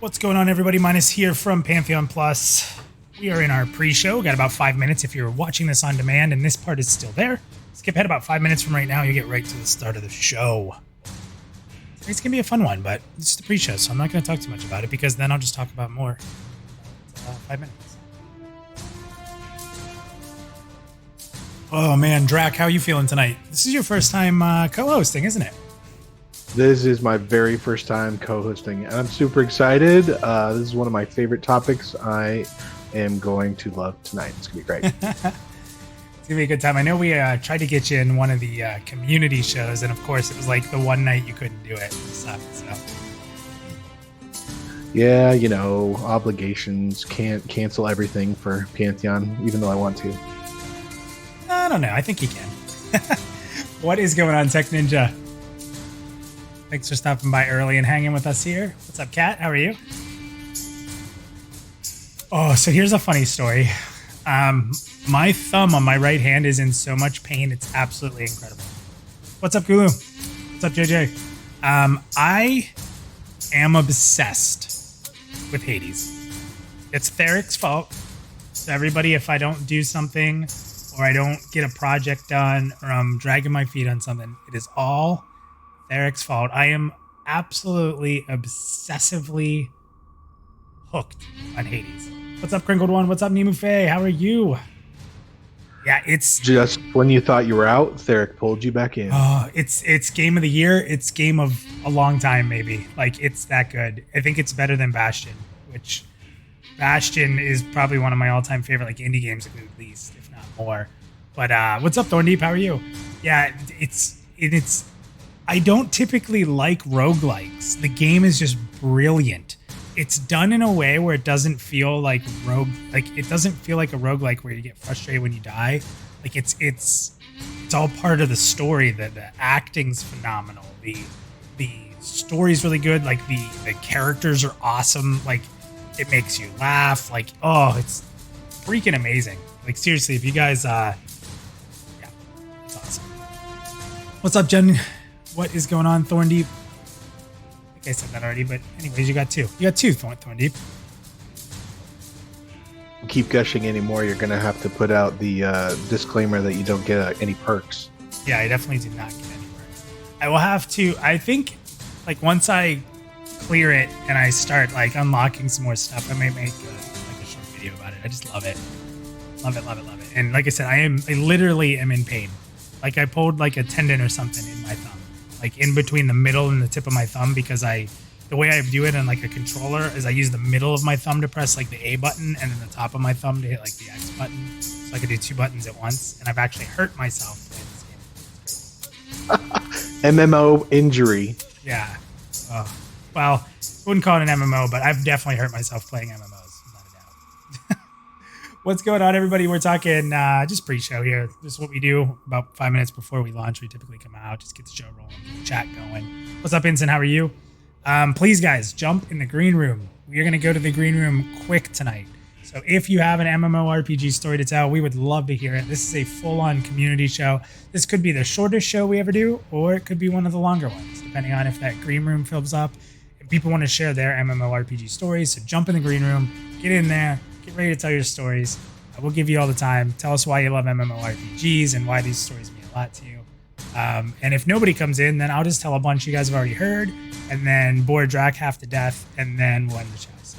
What's going on, everybody? Minus here from Pantheon Plus. We are in our pre-show. Got about 5 minutes if you're watching this on demand, and this part is still there. Skip ahead about 5 minutes from right now. You get right to the start of the show. It's going to be a fun one, but it's the pre-show, so I'm not going to talk too much about it because then I'll just talk about more. 5 minutes. Oh, man. Draq, how are you feeling tonight? This is your first time co-hosting, isn't it? This is my very first time co-hosting, and I'm super excited. This is one of my favorite topics. I am going to love tonight. It's going to be great. It's going to be a good time. I know we tried to get you in one of the community shows, and of course, it was like the one night you couldn't do it. It sucked, so. Yeah, you know, obligations, can't cancel everything for Pantheon, even though I want to. I don't know. I think you can. What is going on, Tech Ninja? Thanks for stopping by early and hanging with us here. What's up, Kat? How are you? Oh, so here's a funny story. My thumb on my right hand is in so much pain. It's absolutely incredible. What's up, Gulu? What's up, JJ? I am obsessed with Hades. It's Theric's fault. So everybody, if I don't do something or I don't get a project done or I'm dragging my feet on something, it is all Eric's fault. I am absolutely obsessively hooked on Hades. What's up, Crinkled One? What's up, Nemu Faye? How are you? Yeah, it's just when you thought you were out, Theric pulled you back in. It's game of the year. It's game of a long time, maybe. Like, it's that good. I think it's better than Bastion, which Bastion is probably one of my all-time favorite like indie games, at least, if not more. But what's up, Thorndeep? How are you? Yeah, it's. I don't typically like roguelikes. The game is just brilliant. It's done in a way where it doesn't feel like it doesn't feel like a roguelike where you get frustrated when you die. Like it's all part of the story. The acting's phenomenal. The story's really good. Like the characters are awesome. Like it makes you laugh. Like, oh, it's freaking amazing. Like seriously, if you guys yeah, it's awesome. What's up, Jen? What is going on, Thorndeep? I think I said that already, but anyways, you got two. You got two, Thorndeep. Keep gushing anymore, you're going to have to put out the disclaimer that you don't get any perks. Yeah, I definitely do not get any perks. I will have to, I think, like, once I clear it and I start, like, unlocking some more stuff, I may make a short video about it. I just love it. Love it, love it, love it. And like I said, I literally am in pain. Like, I pulled, like, a tendon or something in my thumb. Like in between the middle and the tip of my thumb, because the way I do it on like a controller is I use the middle of my thumb to press like the A button and then the top of my thumb to hit like the X button, so I could do two buttons at once. And I've actually hurt myself playing this game. MMO injury. Yeah. Well, I wouldn't call it an MMO, but I've definitely hurt myself playing MMOs, without a doubt. What's going on, everybody? We're talking just pre-show here. This is what we do about 5 minutes before we launch. We typically come out, just get the show rolling, get the chat going. What's up, Vincent? How are you? Please, guys, jump in the green room. We are going to go to the green room quick tonight. So if you have an MMORPG story to tell, we would love to hear it. This is a full-on community show. This could be the shortest show we ever do, or it could be one of the longer ones, depending on if that green room fills up. If people want to share their MMORPG stories, so jump in the green room, get in there, get ready to tell your stories. We'll give you all the time. Tell us why you love MMORPGs and why these stories mean a lot to you. And if nobody comes in, then I'll just tell a bunch you guys have already heard, and then bore Draq half to death, and then we'll end the show. So.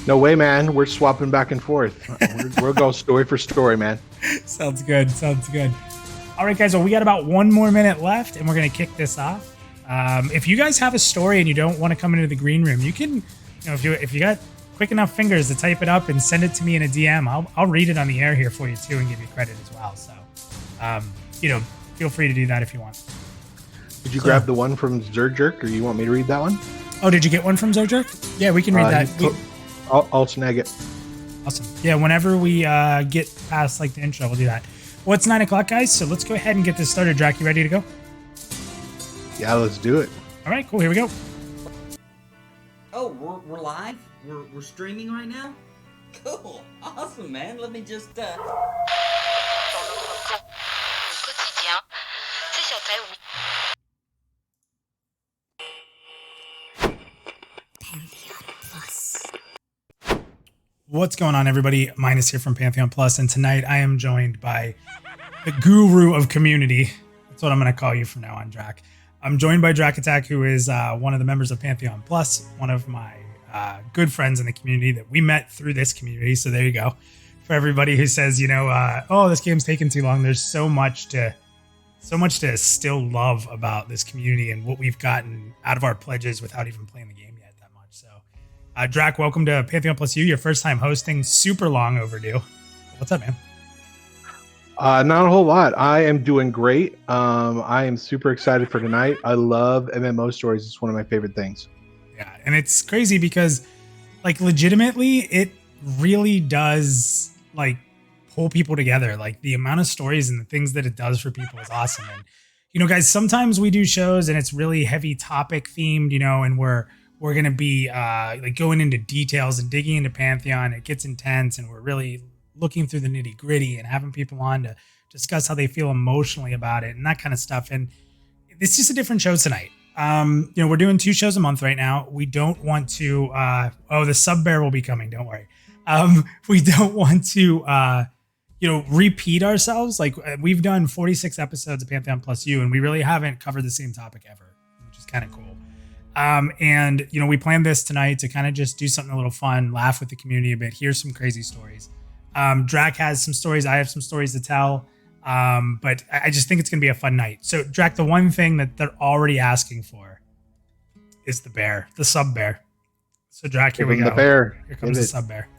No way, man. We're swapping back and forth. We'll go story for story, man. Sounds good. Sounds good. All right, guys. Well, we got about 1 more minute left, and we're going to kick this off. If you guys have a story and you don't want to come into the green room, you can, if you got quick enough fingers to type it up and send it to me in a DM, I'll read it on the air here for you too and give you credit as well. So, feel free to do that if you want. Did you grab the one from Zerjerk, or you want me to read that one? Oh, did you get one from Zerjerk? Yeah, we can read that. I'll snag it. Awesome. Yeah, whenever we get past like the intro, we'll do that. Well, it's 9 o'clock, guys, so let's go ahead and get this started. Draq, you ready to go? Yeah, let's do it. All right, cool. Here we go. Oh, we're live? We're streaming right now? Cool. Awesome, man. Let me just Pantheon. What's going on, everybody? Minus here from Pantheon Plus, and tonight I am joined by the guru of community. That's what I'm going to call you from now on, Draq. I'm joined by Draq Attack, who is one of the members of Pantheon Plus, one of my good friends in the community that we met through this community. So there you go. For everybody who says, oh, this game's taking too long, there's so much to still love about this community and what we've gotten out of our pledges without even playing the game yet that much. So, Draq, welcome to Pantheon PlusYou, your first time hosting, super long overdue. What's up, man? Not a whole lot. I am doing great. I am super excited for tonight. I love MMO stories. It's one of my favorite things. Yeah, and it's crazy because, like, legitimately, it really does, like, pull people together. Like, the amount of stories and the things that it does for people is awesome. And, guys, sometimes we do shows and it's really heavy topic themed, and we're going to be like going into details and digging into Pantheon. It gets intense and we're really looking through the nitty gritty and having people on to discuss how they feel emotionally about it and that kind of stuff. And it's just a different show tonight. We're doing 2 shows a month right now. We don't want to, the sub bear will be coming. Don't worry. We don't want to, repeat ourselves. Like, we've done 46 episodes of Pantheon PlusYou, and we really haven't covered the same topic ever, which is kind of cool. We planned this tonight to kind of just do something a little fun, laugh with the community a bit, hear some crazy stories. Draq has some stories. I have some stories to tell. But I just think it's going to be a fun night. So, Draq, the one thing that they're already asking for is the bear, the sub bear. So, Draq, here we go. The bear. Here comes the sub bear.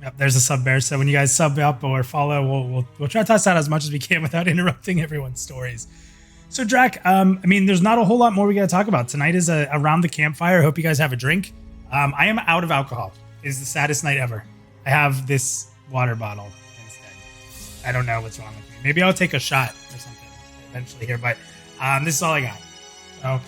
Yep, there's a sub bear. So when you guys sub up or follow, we'll try to toss out as much as we can without interrupting everyone's stories. So, Draq, there's not a whole lot more we got to talk about. Tonight is around the campfire. I hope you guys have a drink. I am out of alcohol. It's the saddest night ever. I have this water bottle instead. I don't know what's wrong with me. Maybe I'll take a shot or something eventually here, but this is all I got. So,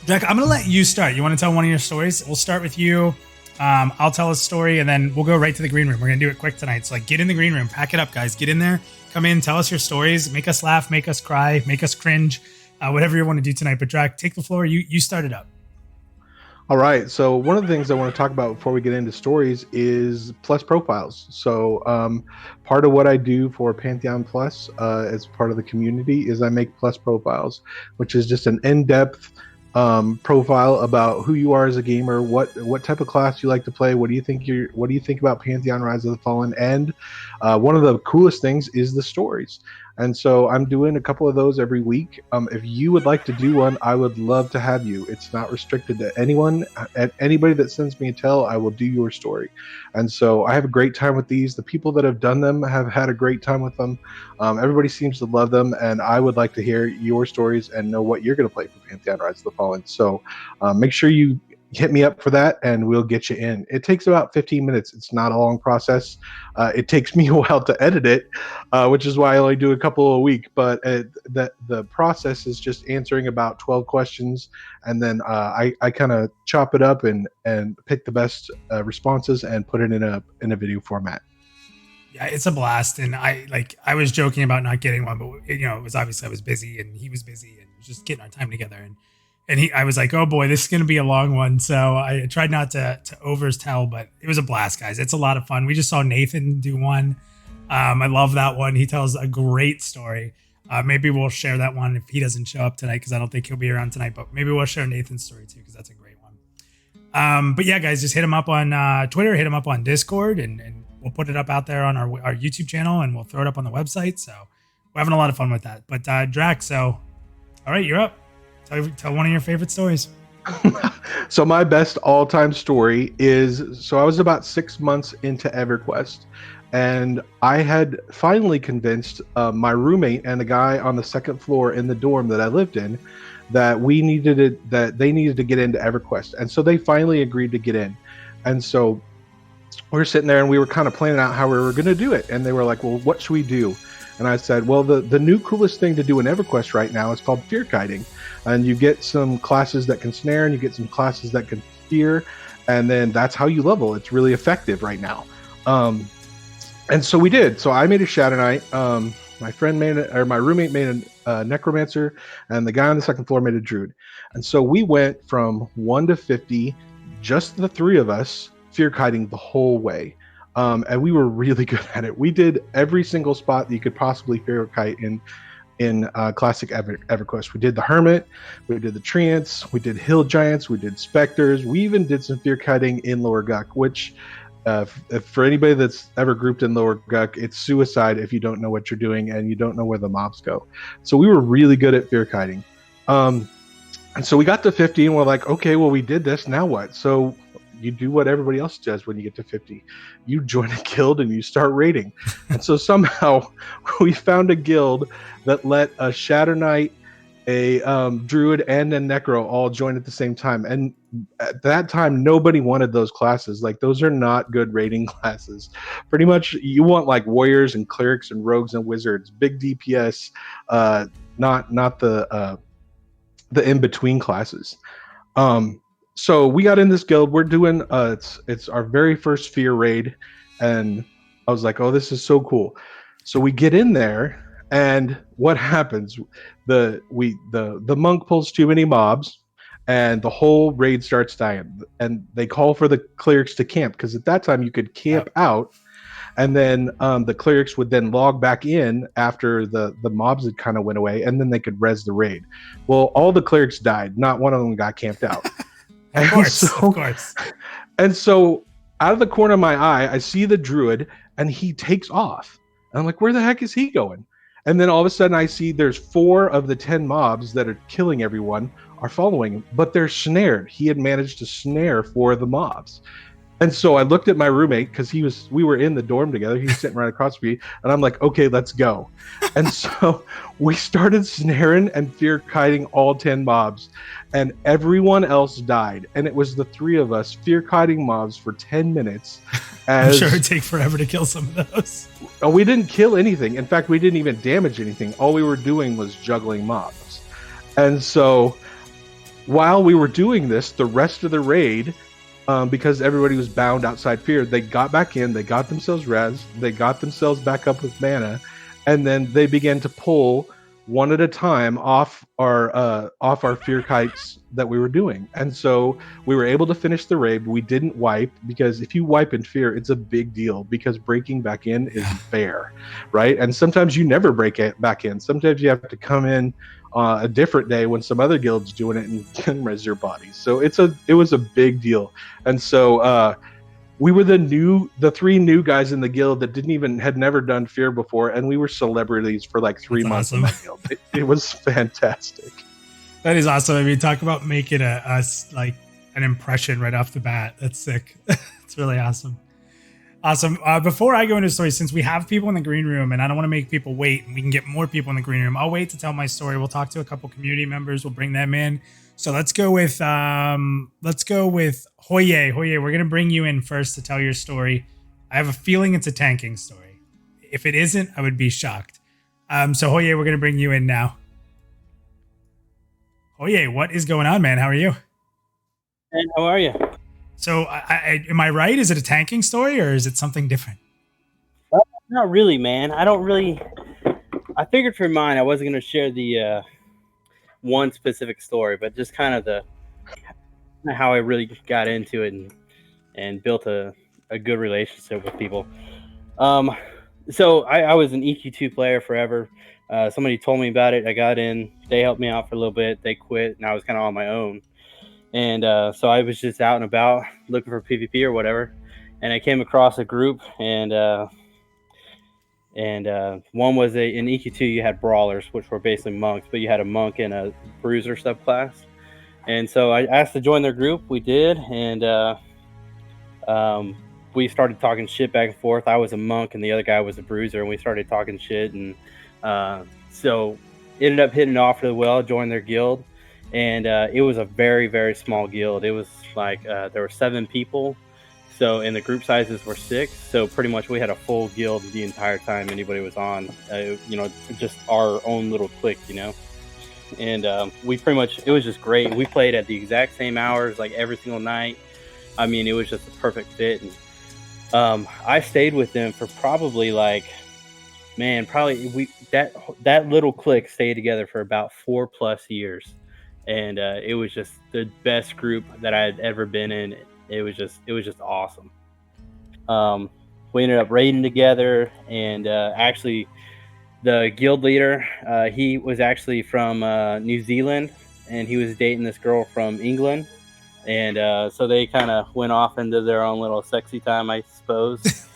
Draq, I'm going to let you start. You want to tell one of your stories? We'll start with you. I'll tell a story and then we'll go right to the green room. We're going to do it quick tonight. So, get in the green room, pack it up, guys. Get in there, come in, tell us your stories, make us laugh, make us cry, make us cringe, whatever you want to do tonight. But Draq, take the floor. You start it up. All right. So one of the things I want to talk about before we get into stories is Plus profiles. So part of what I do for Pantheon Plus as part of the community is I make Plus profiles, which is just an in-depth profile about who you are as a gamer, what type of class you like to play, what do you think about Pantheon Rise of the Fallen, and one of the coolest things is the stories. And so I'm doing a couple of those every week. If you would like to do one, I would love to have you. It's not restricted to anyone. Anybody that sends me a tell, I will do your story. And so I have a great time with these. The people that have done them have had a great time with them. Everybody seems to love them, and I would like to hear your stories and know what you're going to play for Pantheon Rise of the Fallen. So make sure you hit me up for that and we'll get you in. It takes about 15 minutes. It's not a long process. It takes me a while to edit it, which is why I only do a couple a week. But the process is just answering about 12 questions, and then I kind of chop it up and pick the best responses and put it in a video format. Yeah, it's a blast. And I was joking about not getting one, but it was obviously I was busy and he was busy and it was just getting our time together. And I was like, oh boy, this is going to be a long one. So I tried not to overtell, but it was a blast, guys. It's a lot of fun. We just saw Nathan do one. I love that one. He tells a great story. Maybe we'll share that one if he doesn't show up tonight, because I don't think he'll be around tonight, but maybe we'll share Nathan's story too, because that's a great one. But yeah, guys, just hit him up on Twitter, hit him up on Discord, and we'll put it up out there on our YouTube channel, and we'll throw it up on the website. So we're having a lot of fun with that. But Draq, so all right, you're up. Tell one of your favorite stories. So my best all-time story is, so I was about 6 months into EverQuest, and I had finally convinced my roommate and the guy on the second floor in the dorm that I lived in that they needed to get into EverQuest. And so they finally agreed to get in. And so we were sitting there and we were kind of planning out how we were going to do it. And they were like, well, what should we do? And I said, well, the new coolest thing to do in EverQuest right now is called fear kiting. And you get some classes that can snare and you get some classes that can fear. And then that's how you level. It's really effective right now. And so we did. So I made a Shadow Knight. My roommate made a necromancer, and the guy on the second floor made a druid. And so we went from 1 to 50, just the three of us, fear kiting the whole way. And we were really good at it. We did every single spot that you could possibly fear kite in classic EverQuest. We did the Hermit, we did the Treants, we did Hill Giants, we did Specters. We even did some fear kiting in Lower Guck, which for anybody that's ever grouped in Lower Guck, it's suicide if you don't know what you're doing and you don't know where the mobs go. So we were really good at fear kiting. And so we got to 50 and we're like, okay, well, we did this, now what? So you do what everybody else does when you get to 50. You join a guild and you start raiding. And so somehow we found a guild that let a Shatter Knight, a Druid, and a Necro all join at the same time. And at that time, nobody wanted those classes. Like, those are not good raiding classes. Pretty much, you want like warriors and clerics and rogues and wizards, big DPS, not the in-between classes. So we got in this guild. We're doing it's our very first fear raid, and I was like, oh, this is so cool. So we get in there, and what happens? The monk pulls too many mobs, and the whole raid starts dying. And they call for the clerics to camp, because at that time you could camp out, and then the clerics would then log back in after the mobs had kind of went away, and then they could res the raid. Well, all the clerics died. Not one of them got camped out. Of course. And so out of the corner of my eye, I see the druid, and he takes off. And I'm like, where the heck is he going? And then all of a sudden I see there's 4 of the 10 mobs that are killing everyone are following him, but they're snared. He had managed to snare 4 of the mobs. And so I looked at my roommate, because we were in the dorm together. He's sitting right across from me, and I'm like, okay, let's go. And so we started snaring and fear kiting all 10 mobs, and everyone else died. And it was the 3 of us fear kiting mobs for 10 minutes. I'm sure it'd take forever to kill some of those. We didn't kill anything. In fact, we didn't even damage anything. All we were doing was juggling mobs. And so while we were doing this, the rest of the raid, because everybody was bound outside fear, they got back in, they got themselves res, they got themselves back up with mana, and then they began to pull one at a time off our fear kites that we were doing. And so we were able to finish the raid. We didn't wipe, because if you wipe in fear, it's a big deal, because breaking back in is fair, right? And sometimes you never break it back in. Sometimes you have to come in a different day when some other guild's doing it and can res your bodies. So it was a big deal. And so we were the 3 new guys in the guild that had never done fear before, and we were celebrities for like 3 months in that guild. It was fantastic. That is awesome. I mean, talk about making us like an impression right off the bat. That's sick. It's really awesome. Awesome. Before I go into the story, since we have people in the green room and I don't want to make people wait, and we can get more people in the green room, I'll wait to tell my story. We'll talk to a couple community members. We'll bring them in. So let's go with Hoye. Hoye, we're gonna bring you in first to tell your story. I have a feeling it's a tanking story. If it isn't, I would be shocked. So Hoye, we're gonna bring you in now. Hoye, what is going on, man? How are you? Hey, how are you? So, am I right? Is it a tanking story, or is it something different? Not really, man. I figured for mine, I wasn't going to share the one specific story, but just kind of how I really got into it and built a good relationship with people. So I was an EQ2 player forever. Somebody told me about it. I got in. They helped me out for a little bit. They quit, and I was kind of on my own. And so I was just out and about looking for PvP or whatever, and I came across a group, and one was in EQ2 you had brawlers, which were basically monks, but you had a monk and a bruiser subclass. And so I asked to join their group. We did, and we started talking shit back and forth. I was a monk and the other guy was a bruiser, and we started talking shit, and so ended up hitting it off really well, joined their guild. And it was a very, very small guild. It was like there were 7 people, and the group sizes were 6. So pretty much we had a full guild the entire time anybody was on. Just our own little clique, And we pretty much, it was just great. We played at the exact same hours, like every single night. I mean, it was just a perfect fit. And I stayed with them for probably like man, probably that little clique stayed together for about 4+ years, and it was just the best group that I had ever been in. It was just awesome. We ended up raiding together, and actually, the guild leader, he was actually from New Zealand, and he was dating this girl from England, and so they kind of went off into their own little sexy time, I suppose.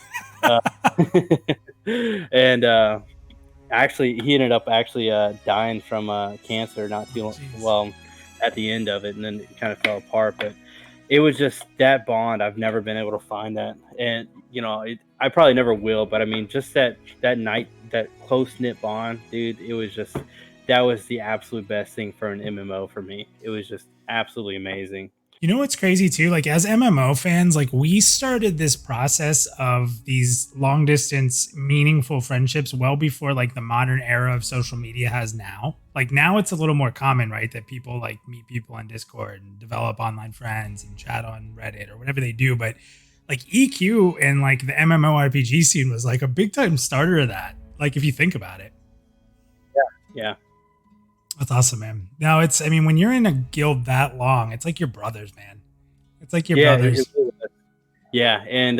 And actually, he ended up dying from cancer not too well at the end of it, and then it kind of fell apart. But it was just that bond. I've never been able to find that, and I probably never will. But I mean, just that night, that close knit bond, dude. It was just that was the absolute best thing for an MMO for me. It was just absolutely amazing. You know what's crazy too? Like as MMO fans, like we started this process of these long distance meaningful friendships well before like the modern era of social media has now. Like now it's a little more common, right? That people like meet people on Discord and develop online friends and chat on Reddit or whatever they do. But like EQ and like the MMORPG scene was like a big time starter of that. Like if you think about it. Yeah. That's awesome, man. No, I mean, when you're in a guild that long, it's like your brothers, man. It's like your brothers. Yeah. And,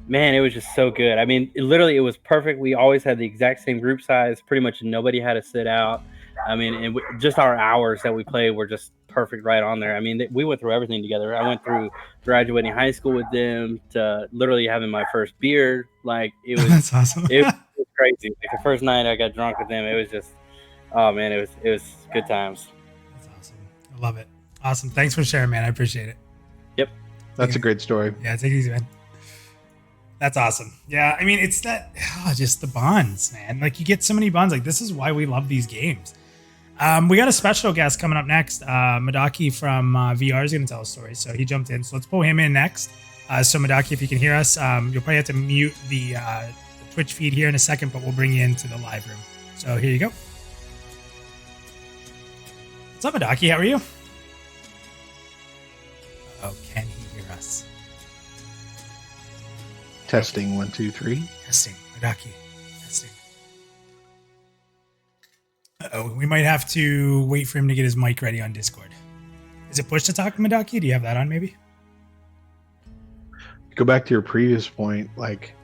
man, it was just so good. I mean, it was perfect. We always had the exact same group size. Pretty much nobody had to sit out. I mean, and just our hours that we played were just perfect right on there. I mean, we went through everything together. I went through graduating high school with them to literally having my first beer. Like, it was, That's awesome. It was crazy. Like, the first night I got drunk with them, it was just, oh man, it was good times. That's awesome. I love it. Awesome. Thanks for sharing, man. I appreciate it. Yep. That's a great story. Yeah, take it easy, man. That's awesome. Yeah, I mean, it's that just the bonds, man. Like you get so many bonds. Like this is why we love these games. We got a special guest coming up next. Madaki from VR is going to tell a story. So he jumped in. So let's pull him in next. So Madaki, if you can hear us, you'll probably have to mute the Twitch feed here in a second, but we'll bring you into the live room. So here you go. What's up, Madaki? How are you? Oh, can he hear us? Testing 1, 2, 3. Testing, Madaki. Testing. Uh-oh, we might have to wait for him to get his mic ready on Discord. Is it push to talk, Madaki? Do you have that on, maybe? Go back to your previous point. Like,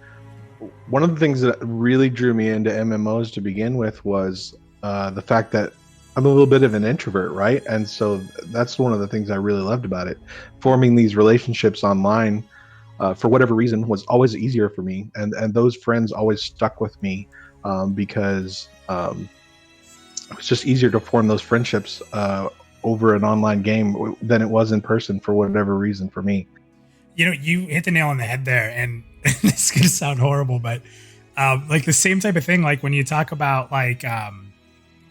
one of the things that really drew me into MMOs to begin with was the fact that I'm a little bit of an introvert, right? And so that's one of the things I really loved about it. Forming these relationships online, for whatever reason, was always easier for me. And those friends always stuck with me because it was just easier to form those friendships over an online game than it was in person for whatever reason for me. You know, you hit the nail on the head there. And this is going to sound horrible, but like the same type of thing, like when you talk about like,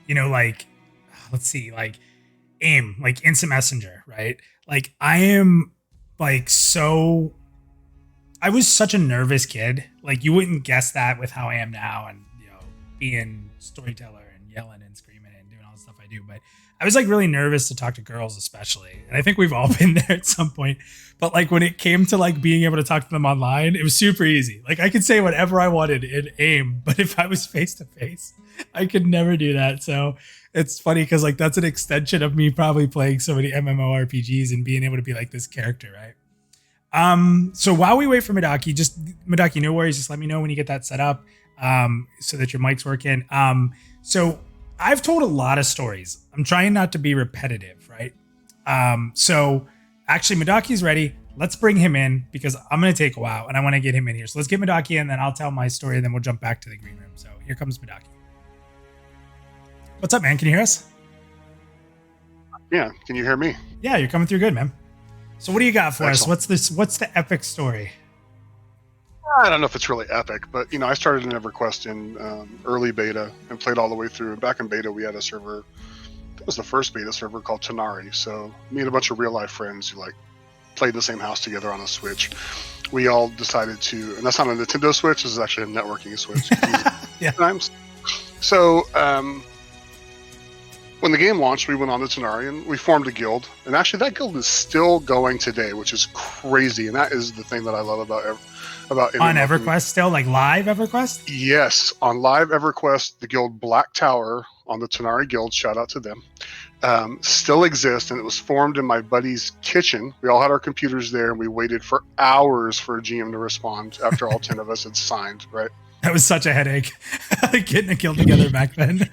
like, let's see, like AIM, like Instant Messenger, right? Like I was such a nervous kid. Like you wouldn't guess that with how I am now and, being storyteller and yelling and screaming and doing all the stuff I do. But I was like really nervous to talk to girls, especially. And I think we've all been there at some point. But like when it came to like being able to talk to them online, it was super easy. Like I could say whatever I wanted in AIM, but if I was face to face, I could never do that. So it's funny because like that's an extension of me probably playing so many MMORPGs and being able to be like this character, right? So while we wait for Madaki, no worries. Just let me know when you get that set up so that your mic's working. So I've told a lot of stories. I'm trying not to be repetitive, right? So actually Madaki's ready. Let's bring him in because I'm going to take a while and I want to get him in here. So let's get Madaki in, then I'll tell my story and then we'll jump back to the green room. So here comes Madaki. What's up, man? Can you hear us? Yeah. Can you hear me? Yeah, you're coming through good, man. So what do you got for Excellent. us? What's the epic story? I don't know if it's really epic, but I started in EverQuest in early beta and played all the way through. Back in beta, we had a server. It was the first beta server called Tanari. So me and a bunch of real life friends who like played in the same house together on a Switch. We all decided to, and that's not a Nintendo Switch. This is actually a networking Switch. Yeah. Times. So when the game launched, we went on to Tanari and we formed a guild. And actually, that guild is still going today, which is crazy. And that is the thing that I love about on EverQuest still, like live EverQuest. Yes, on live EverQuest, the guild Black Tower on the Tanari Guild, shout out to them, still exists, and it was formed in my buddy's kitchen. We all had our computers there, and we waited for hours for a GM to respond after all 10 of us had signed, right? That was such a headache, getting a guild together back then.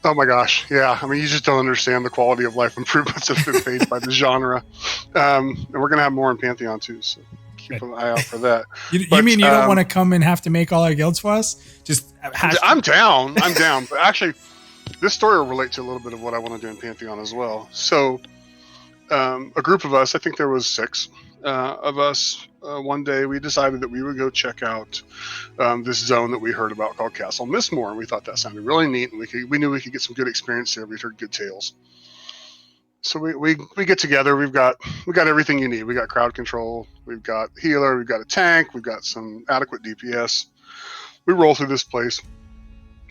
Oh my gosh, yeah. I mean, you just don't understand the quality of life improvements that have been made by the genre. And we're going to have more in Pantheon too, so keep an eye out for that. You mean you don't want to come and have to make all our guilds for us? Just I'm down. But actually, this story will relate to a little bit of what I want to do in Pantheon as well. So, a group of us, I think there was 6 of us, one day we decided that we would go check out this zone that we heard about called Castle Mistmore, and we thought that sounded really neat, and we knew we could get some good experience there. We'd heard good tales. So we get together. We've got everything you need. We got crowd control. We've got healer. We've got a tank. We've got some adequate DPS. We roll through this place.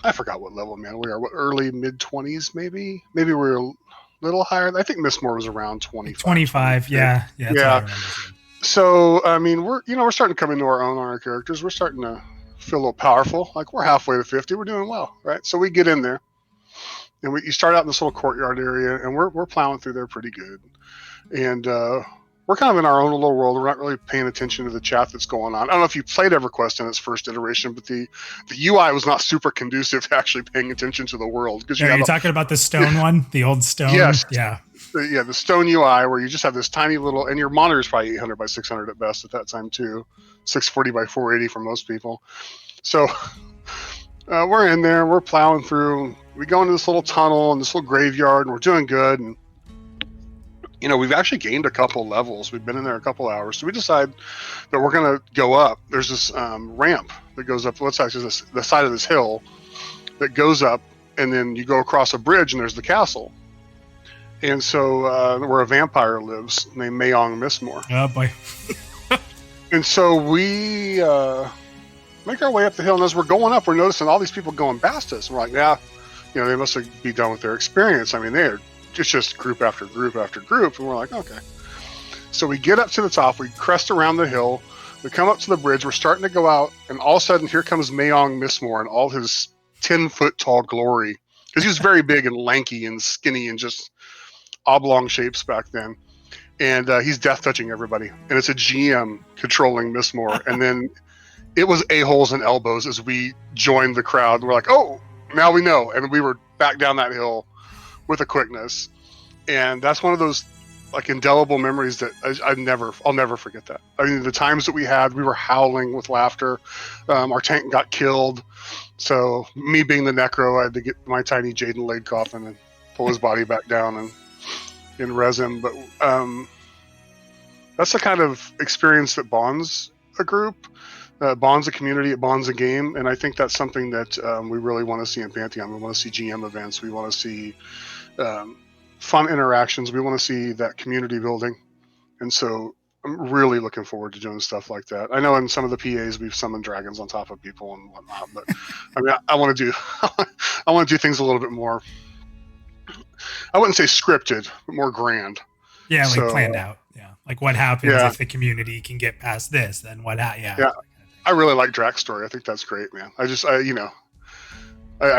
I forgot what level, man. We are early mid-20s, maybe. Maybe we're a little higher. I think Mistmore was around 25. 25, yeah. So I mean, we're starting to come into our own on our characters. We're starting to feel a little powerful. Like we're halfway to 50. We're doing well, right? So we get in there. And you start out in this little courtyard area, and we're plowing through there pretty good. And we're kind of in our own little world. We're not really paying attention to the chat that's going on. I don't know if you played EverQuest in its first iteration, but the UI was not super conducive to actually paying attention to the world. You're talking about the stone one, the old stone? Yes. Yeah. The stone UI where you just have this tiny little, and your monitor is probably 800 by 600 at best at that time too, 640 by 480 for most people. So we're in there, we're plowing through. We go into this little tunnel and this little graveyard, and we're doing good. And we've actually gained a couple levels. We've been in there a couple hours, so we decide that we're going to go up. There's this ramp that goes up. Let's actually the side of this hill that goes up, and then you go across a bridge, and there's the castle. And so where a vampire lives named Mayong Mistmore. Oh boy. And so we make our way up the hill, and as we're going up, we're noticing all these people going past us. And we're like, yeah, they must be done with their experience. I mean, it's just group after group after group, and we're like, okay. So we get up to the top, we crest around the hill, we come up to the bridge, we're starting to go out, and all of a sudden, here comes Mayong Mistmore in all his 10-foot tall glory, because he was very big and lanky and skinny and just oblong shapes back then. And he's death touching everybody, and it's a GM controlling Mistmore, and then it was a-holes and elbows as we joined the crowd. And we're like, oh, now we know. And we were back down that hill with a quickness. And that's one of those like indelible memories that I'll never forget that. I mean, the times that we were howling with laughter. Our tank got killed. So me being the necro, I had to get my tiny Jaden Lade coffin and pull his body back down and res him. But that's the kind of experience that bonds a group. Bonds a community, it bonds a game, and I think that's something that we really want to see in Pantheon. We want to see GM events, we want to see fun interactions, we want to see that community building, and so I'm really looking forward to doing stuff like that. I know in some of the PAs we've summoned dragons on top of people and whatnot, but I mean, I want to do things a little bit more, I wouldn't say scripted, but more grand. Yeah, like planned out. Yeah, like what happens if the community can get past this, then what? Yeah. I really like Draq's story. I think that's great, man. I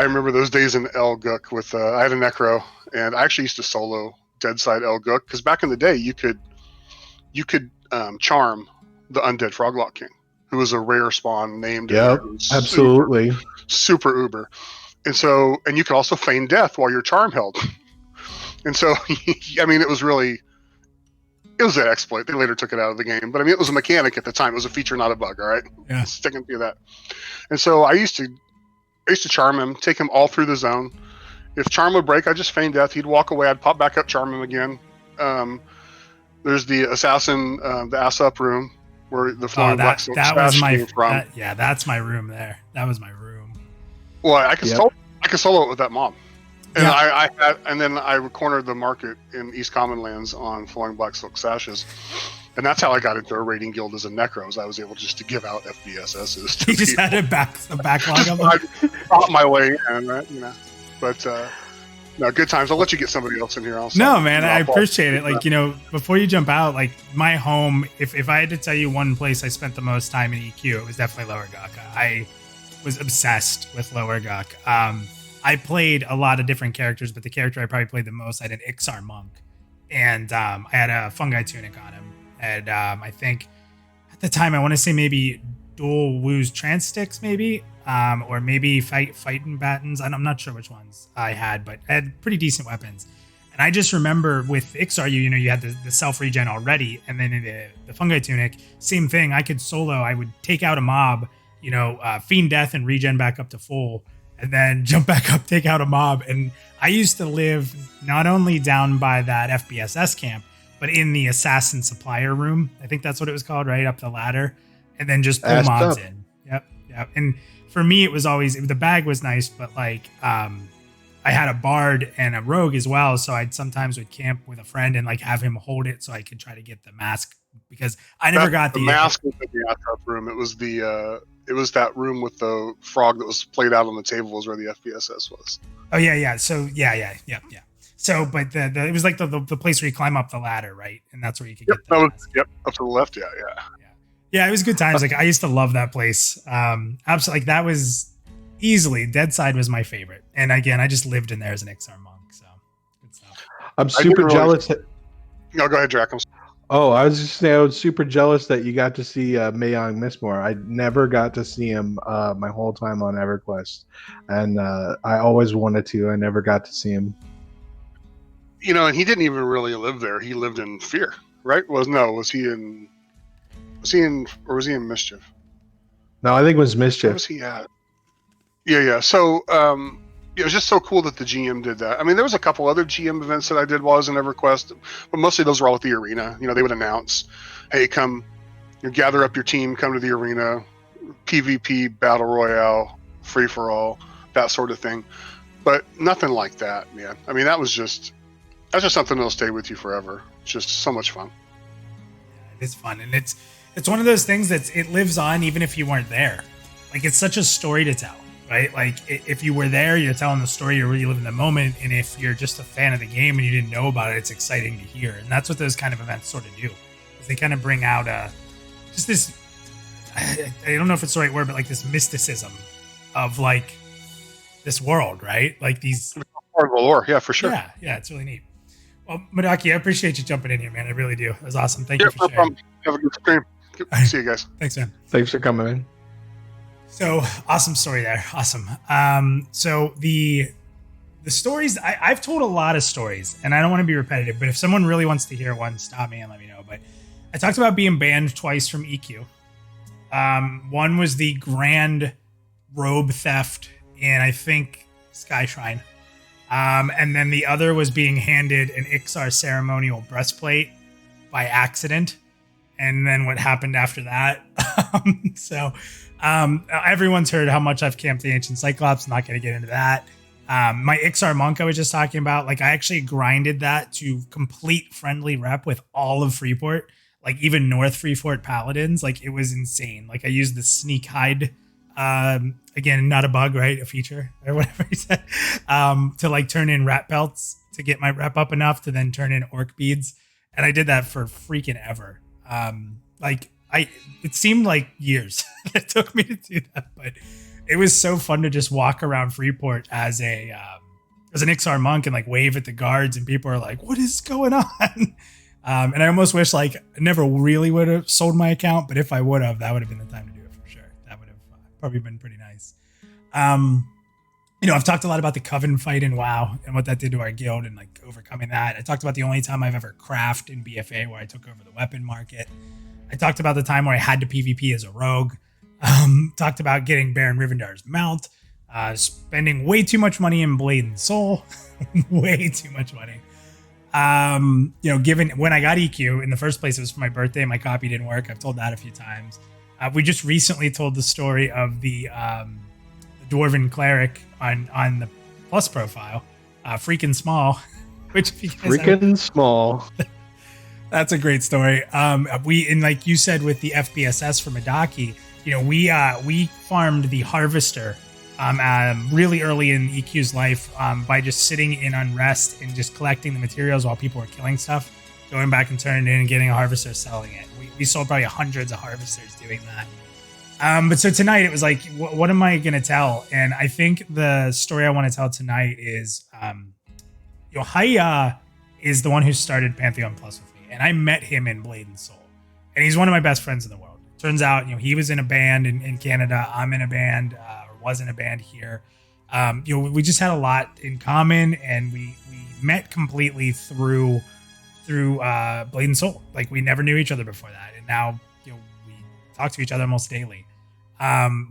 remember those days in El Gook with I had a necro, and I actually used to solo Deadside El Gook because back in the day you could charm the undead Froglock King, who was a rare spawn named. Yep, absolutely. Super uber, and you could also feign death while your charm held, and so I mean it was an exploit. They later took it out of the game, but I mean, it was a mechanic at the time. It was a feature, not a bug. All right, sticking to that. And so I used to charm him, take him all through the zone. If charm would break, I just feign death. He'd walk away. I'd pop back up, charm him again. There's the assassin, the ass up room where the flowing black silk sash came from. That's my room there. That was my room. Well, I could solo it with that mob. And and then I cornered the market in East Common Lands on flowing black silk sashes, and that's how I got into a raiding guild as a necros. I was able just to give out FBSSs. You just had a backlog of them. I fought my way in, right? But No, good times. I'll let you get somebody else in here. Also. No, man, I appreciate it. Like, before you jump out, like my home, if I had to tell you one place I spent the most time in EQ, it was definitely Lower Gok. I was obsessed with Lower Gok. I played a lot of different characters, but the character I probably played the most, I had an Ixar monk, and I had a fungi tunic on him. And I think at the time, I want to say maybe dual woos trance sticks, maybe. Or maybe fighting battens. I'm not sure which ones I had, but I had pretty decent weapons. And I just remember with Ixar, you had the self regen already, and then the fungi tunic, same thing. I could solo. I would take out a mob, fiend death and regen back up to full, and then jump back up, take out a mob. And I used to live not only down by that FBSS camp, but in the assassin supplier room. I think that's what it was called, right up the ladder, and then just pull mobs in. Yep. And for me, it was always, the bag was nice, but like I had a bard and a rogue as well, so I'd sometimes would camp with a friend and like have him hold it so I could try to get the mask, because I never got the mask was in the Atrap room. It was that room with the frog that was played out on the table was where the FBSS was. Oh yeah. So yeah. So, but it was like the place where you climb up the ladder, right? And that's where you could get the mask. Up to the left. Yeah, it was good times. Like I used to love that place. Absolutely, like that was easily Deadside was my favorite. And again, I just lived in there as an Ixar monk, so good stuff. I'm super jealous. No, go ahead, Draq. Oh, I was just saying, I was super jealous that you got to see Mayong Mistmore. I never got to see him my whole time on EverQuest, and I always wanted to. I never got to see him. And he didn't even really live there. He lived in Fear, right? Was he in Mischief? No, I think it was Mischief. Where was he at? Yeah. So it was just so cool that the GM did that. I mean, there was a couple other GM events that I did while I was in EverQuest, but mostly those were all at the arena. They would announce, "Hey, come, gather up your team, come to the arena, PvP, battle royale, free for all, that sort of thing." But nothing like that, man. I mean, that's just something that'll stay with you forever. It's just so much fun. It's fun, and it's one of those things it lives on even if you weren't there. Like it's such a story to tell, right? Like if you were there, you're telling the story, you're really living the moment. And if you're just a fan of the game and you didn't know about it, it's exciting to hear. And that's what those kind of events sort of do. Is they kind of bring out just this, I don't know if it's the right word, but like this mysticism of like this world, right? Like these part of the lore, yeah, for sure. Yeah, it's really neat. Well, Madaki, I appreciate you jumping in here, man. I really do. It was awesome. Thank you for sharing. Have a good stream. See you guys. Thanks, man. Thanks for coming in. So awesome story there. Awesome. So the stories, I've told a lot of stories, and I don't want to be repetitive, but if someone really wants to hear one, stop me and let me know. But I talked about being banned twice from EQ. One was the grand robe theft in, I think, Sky Shrine. And then the other was being handed an Ixar ceremonial breastplate by accident. And then what happened after that. Everyone's heard how much I've camped the Ancient Cyclops. I'm not going to get into that. My Ixar monk I was just talking about, like I actually grinded that to complete friendly rep with all of Freeport, like even North Freeport Paladins. Like it was insane. Like I used the sneak hide, again, not a bug, right? A feature or whatever he said, to like turn in rat pelts to get my rep up enough to then turn in orc beads. And I did that for freaking ever. It seemed like years it took me to do that, but it was so fun to just walk around Freeport as an Ixar monk and like wave at the guards, and people are like, "What is going on?" And I almost wish like I never really would have sold my account, but if I would have, that would have been the time to do it for sure. That would have probably been pretty nice. I've talked a lot about the Coven fight in WoW and what that did to our guild and like overcoming that. I talked about the only time I've ever crafted in BFA where I took over the weapon market. I talked about the time where I had to PvP as a rogue. Talked about getting Baron Rivendar's mount, spending way too much money in Blade and Soul, way too much money. Given when I got EQ in the first place, it was for my birthday. My copy didn't work. I've told that a few times. We just recently told the story of the Dwarven Cleric on the Plus profile, freaking small, which if you guys freaking small. That's a great story. And like you said with the FBSS for Madaki, we farmed the Harvester really early in EQ's life by just sitting in Unrest and just collecting the materials while people were killing stuff, going back and turning it in and getting a harvester, selling it. We sold probably hundreds of harvesters doing that. But so tonight it was like, what am I going to tell? And I think the story I want to tell tonight is, Haya is the one who started Pantheon Plus with me. And I met him in Blade and Soul. And he's one of my best friends in the world. Turns out, he was in a band in Canada. I'm in a band, or was in a band here. We just had a lot in common, and we met completely through Blade and Soul. Like, we never knew each other before that. And now, we talk to each other almost daily.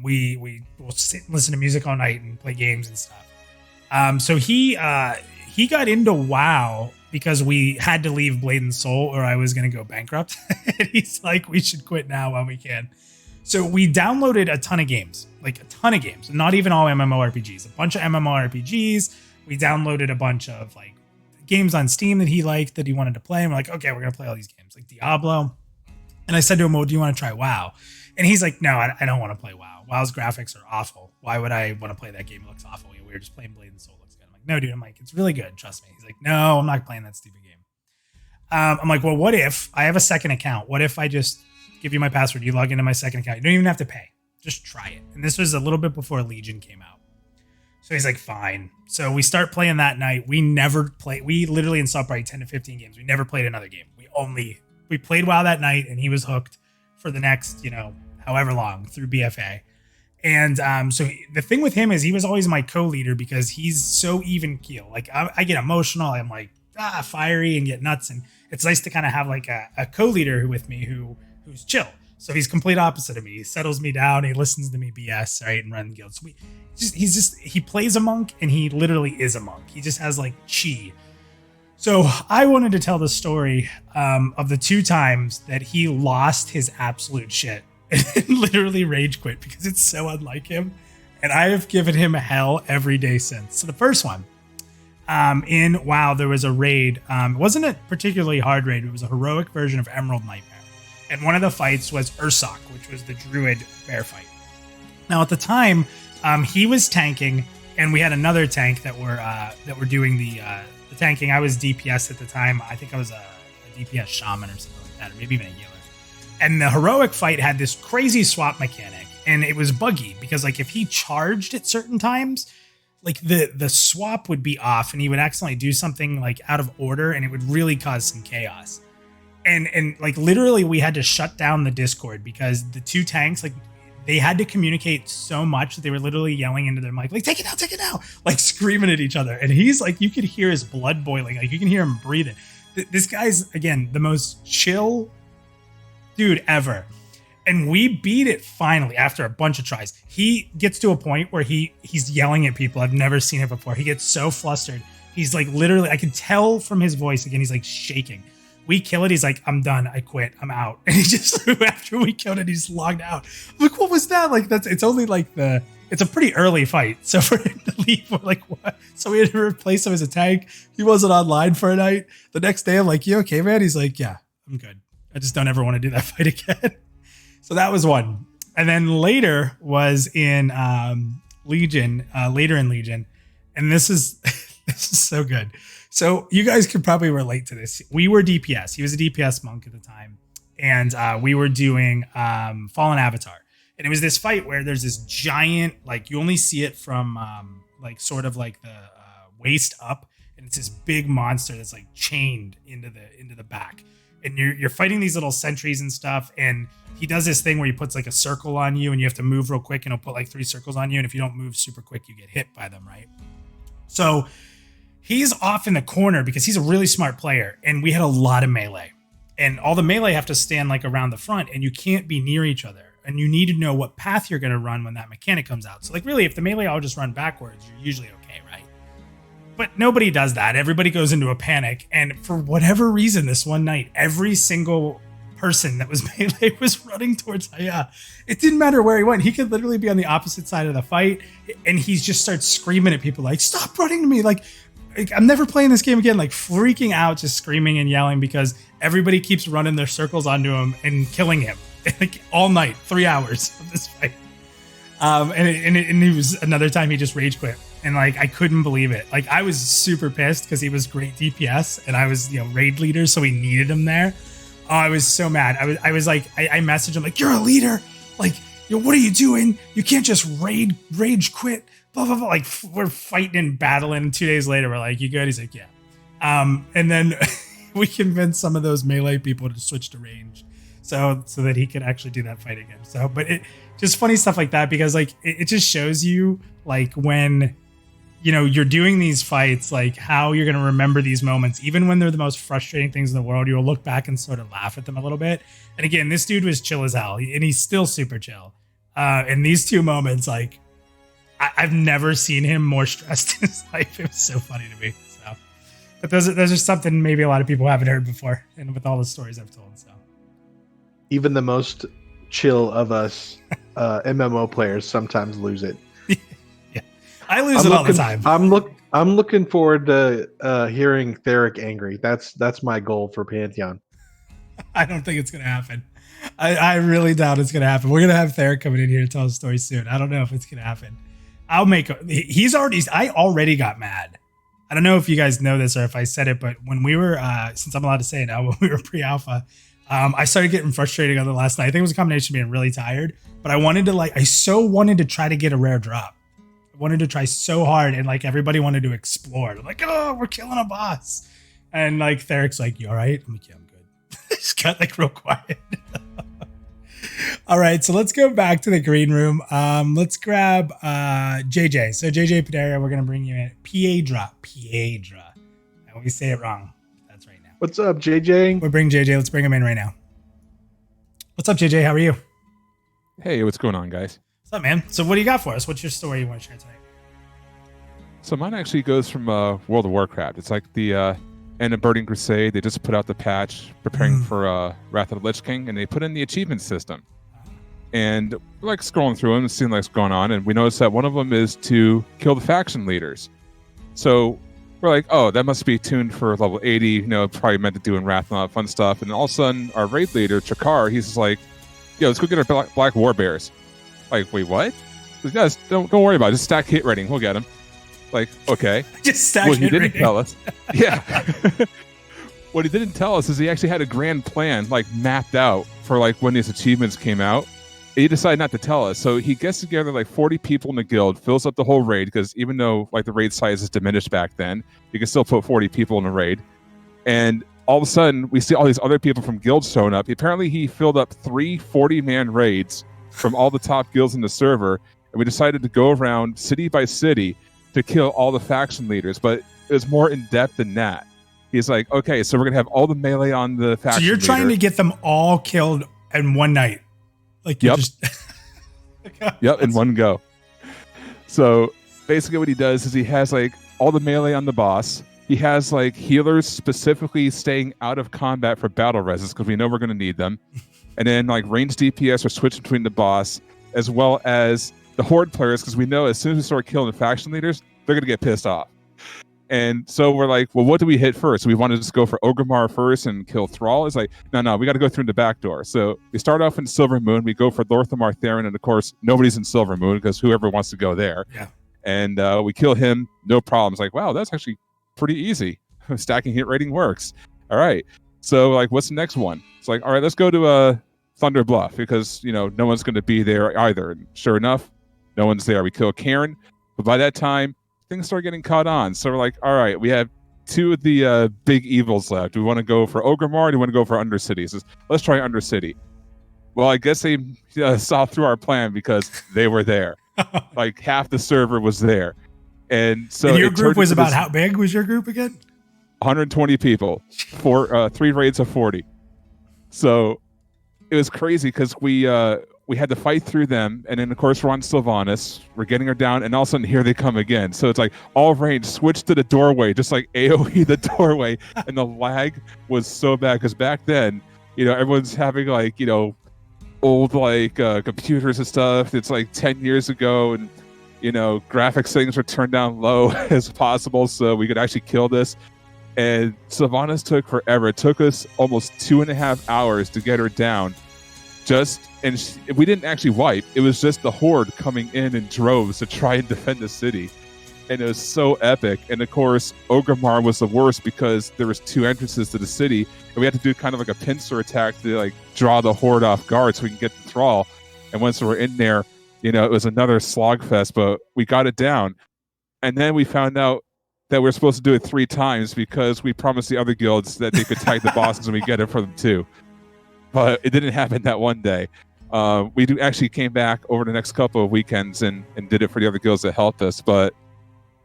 We will sit and listen to music all night and play games and stuff. So he got into WoW because we had to leave Blade and Soul or I was going to go bankrupt. And he's like, we should quit now when we can. So we downloaded a ton of games, not even all MMORPGs, a bunch of MMORPGs. We downloaded a bunch of like games on Steam that he liked, that he wanted to play. And we're like, okay, we're going to play all these games like Diablo. And I said to him, well, do you want to try WoW? And he's like, no, I don't want to play WoW. WoW's graphics are awful. Why would I want to play that game? It looks awful. We were just playing Blade and Soul. Looks good. I'm like, no, dude. I'm like, it's really good. Trust me. He's like, no, I'm not playing that stupid game. I'm like, well, what if I have a second account? What if I just give you my password? You log into my second account. You don't even have to pay. Just try it. And this was a little bit before Legion came out. So he's like, fine. So we start playing that night. We literally installed probably 10 to 15 games. We never played another game. We played WoW that night, and he was hooked for the next, however long through BFA. And so the thing with him is he was always my co-leader because he's so even keel. Like I get emotional. I'm like fiery and get nuts. And it's nice to kind of have like a co-leader with me who's chill. So he's complete opposite of me. He settles me down. He listens to me BS, right, and run guilds. So he plays a monk, and he literally is a monk. He just has like chi. So I wanted to tell the story of the 2 times that he lost his absolute shit and literally rage quit because it's so unlike him. And I have given him hell every day since. So the first one, in WoW, there was a raid. It wasn't a particularly hard raid. It was a heroic version of Emerald Nightmare. And one of the fights was Ursoc, which was the druid bear fight. Now at the time, he was tanking, and we had another tank that were doing the tanking. I was DPS at the time. I think I was a DPS shaman or something like that, or maybe even a healer. And the heroic fight had this crazy swap mechanic, and it was buggy because like if he charged at certain times, like the swap would be off, and he would accidentally do something like out of order, and it would really cause some chaos. And like literally we had to shut down the Discord because the 2 tanks, like they had to communicate so much that they were literally yelling into their mic, like, take it now, like screaming at each other. And he's like, you could hear his blood boiling. Like you can hear him breathing. This guy's, again, the most chill dude ever. And we beat it finally after a bunch of tries. He gets to a point where he's yelling at people. I've never seen it before. He gets so flustered. He's like, literally, I can tell from his voice, again, he's like shaking. We kill it. He's like, I'm done. I quit. I'm out. And he just, after we killed it, he's logged out. I'm like, what was that? Like, it's only like it's a pretty early fight. So for him to leave, we're like, what? So we had to replace him as a tank. He wasn't online for a night. The next day, I'm like, you okay, man? He's like, yeah, I'm good. I just don't ever want to do that fight again. So that was one. And then later was in Legion, later in Legion. And this is so good. So you guys could probably relate to this. We were DPS. He was a DPS monk at the time. And we were doing Fallen Avatar. And it was this fight where there's this giant, like you only see it from like sort of like the waist up. And it's this big monster that's like chained into the back. And you're fighting these little sentries and stuff. And he does this thing where he puts like a circle on you and you have to move real quick, and he'll put like 3 circles on you. And if you don't move super quick, you get hit by them, right? So he's off in the corner because he's a really smart player. And we had a lot of melee. And all the melee have to stand like around the front, and you can't be near each other. And you need to know what path you're going to run when that mechanic comes out. So like really, if the melee all just run backwards, you're usually okay, right? But nobody does that. Everybody goes into a panic. And for whatever reason, this one night, every single person that was melee was running towards Haya. It didn't matter where he went. He could literally be on the opposite side of the fight. And he just starts screaming at people like, stop running to me. Like, I'm never playing this game again. Like freaking out, just screaming and yelling because everybody keeps running their circles onto him and killing him like all night, 3 hours of this fight. And it was another time he just rage quit. And like, I couldn't believe it. Like, I was super pissed because he was great DPS and I was, raid leader. So we needed him there. Oh, I was so mad. I was like, I messaged him like, you're a leader. Like, what are you doing? You can't just rage quit. Blah, blah, blah. Like, we're fighting and battling. 2 days later, we're like, you good? He's like, yeah. And then we convinced some of those melee people to switch to range. So that he could actually do that fight again. So, but it just funny stuff like that, because like, it just shows you like when, you're doing these fights, like how you're going to remember these moments, even when they're the most frustrating things in the world. You'll look back and sort of laugh at them a little bit. And again, this dude was chill as hell, and he's still super chill. And these two moments, like, I've never seen him more stressed in his life. It was so funny to me. So, but those are something maybe a lot of people haven't heard before, and with all the stories I've told. So, even the most chill of us MMO players sometimes lose it. Yeah, I lose it all the time. I'm looking forward to hearing Theric angry. That's my goal for Pantheon. I don't think it's gonna happen. I really doubt it's gonna happen. We're gonna have Theric coming in here to tell a story soon. I don't know if it's gonna happen. I already got mad. I don't know if you guys know this or if I said it, but when we were, since I'm allowed to say it now, when we were pre-alpha, I started getting frustrated on the last night. I think it was a combination of being really tired, but I wanted to try to get a rare drop. I wanted to try so hard, and like everybody wanted to explore. I'm like, oh, we're killing a boss. And like Theric's like, you all right? I'm like, yeah, I'm good. Just got like real quiet. All right, so let's go back to the green room. Let's grab JJ. So JJ Padera, we're gonna bring you in. Piedra. And we say it wrong. That's right now. What's up, JJ? We'll bring JJ. Let's bring him in right now. What's up, JJ? How are you? Hey, what's going on, guys? What's up, man? So what do you got for us? What's your story you want to share tonight? So mine actually goes from World of Warcraft. It's like the end of Burning Crusade. They just put out the patch preparing for Wrath of the Lich King, and they put in the achievement system. And we're like scrolling through them and seeing what's going on, and we noticed that one of them is to kill the faction leaders. So we're like, oh, that must be tuned for level 80, probably meant to do in Wrath and all that fun stuff. And all of a sudden, our raid leader, Chakar, he's just like, yo, let's go get our black war bears. Like, wait, what? Like, guys, don't worry about it. Just stack hit rating. We'll get them. Like, okay. Just stack hit rating. What he didn't tell us. Yeah. What he didn't tell us is he actually had a grand plan, like, mapped out for, like, when these achievements came out. He decided not to tell us. So he gets together like 40 people in the guild, fills up the whole raid, because even though like the raid size is diminished back then, you can still put 40 people in a raid. And all of a sudden, we see all these other people from guilds showing up. Apparently, he filled up 3 40-man raids from all the top guilds in the server, and we decided to go around city by city to kill all the faction leaders. But it was more in-depth than that. He's like, okay, so we're going to have all the melee on the faction So you're trying to get them all killed in one night? Like, yep. Just yep, in one go. So basically what he does is he has like all the melee on the boss. He has like healers specifically staying out of combat for battle reses, because we know we're going to need them. And then like ranged DPS are switched between the boss as well as the horde players, because we know as soon as we start killing the faction leaders, they're going to get pissed off. And so we're like, well, what do we hit first? We want to just go for Orgrimmar first and kill Thrall. It's like, no, we got to go through the back door. So we start off in Silver Moon. We go for Lorthamar Theron, and of course, nobody's in Silver Moon because whoever wants to go there. Yeah. And we kill him, no problem. It's like, wow, that's actually pretty easy. Stacking hit rating works. All right. So like, what's the next one? It's like, all right, let's go to Thunder Bluff, because no one's going to be there either. And sure enough, no one's there. We kill Cairn, but by that time, things start getting caught on. So we're like, all right, we have 2 of the big evils left. Do we want to go for Orgrimmar, or do we want to go for Undercity? So let's try Undercity. Well, I guess they saw through our plan, because they were there. Like half the server was there. And so and your group was about how big was your group again? 120 people, 3 raids of 40. So it was crazy, because we had to fight through them, and then of course we're on Sylvanas, we're getting her down, and all of a sudden here they come again. So it's like all range switch to the doorway, just like AoE the doorway. And the lag was so bad, because back then, everyone's having like, old like computers and stuff. It's like 10 years ago, and graphics settings were turned down low as possible so we could actually kill this. And Sylvanas took forever. It took us almost 2.5 hours to get her down, just and we didn't actually wipe. It was just the horde coming in droves to try and defend the city. And it was so epic. And of course, Orgrimmar was the worst because there was 2 entrances to the city, and we had to do kind of like a pincer attack to like draw the horde off guard so we can get the thrall. And once we were in there, it was another slogfest, but we got it down. And then we found out that we're supposed to do it 3 times because we promised the other guilds that they could tag the bosses and we get it for them too. But it didn't happen that one day. We actually came back over the next couple of weekends and did it for the other guilds that helped us. But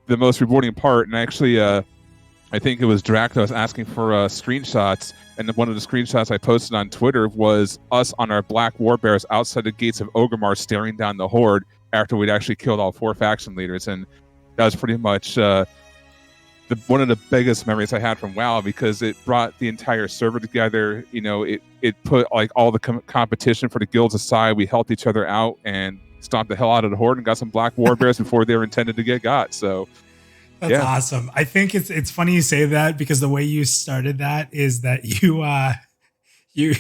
the most rewarding part, and actually I think it was Draq that was asking for screenshots, and one of the screenshots I posted on Twitter was us on our black warbears outside the gates of Orgrimmar staring down the horde after we'd actually killed all 4 faction leaders. And that was pretty much one of the biggest memories I had from WoW, because it brought the entire server together. It put like all the competition for the guilds aside. We helped each other out and stomped the hell out of the horde and got some black warbears before they were intended to get got. So that's awesome. I think it's funny you say that, because the way you started that is that you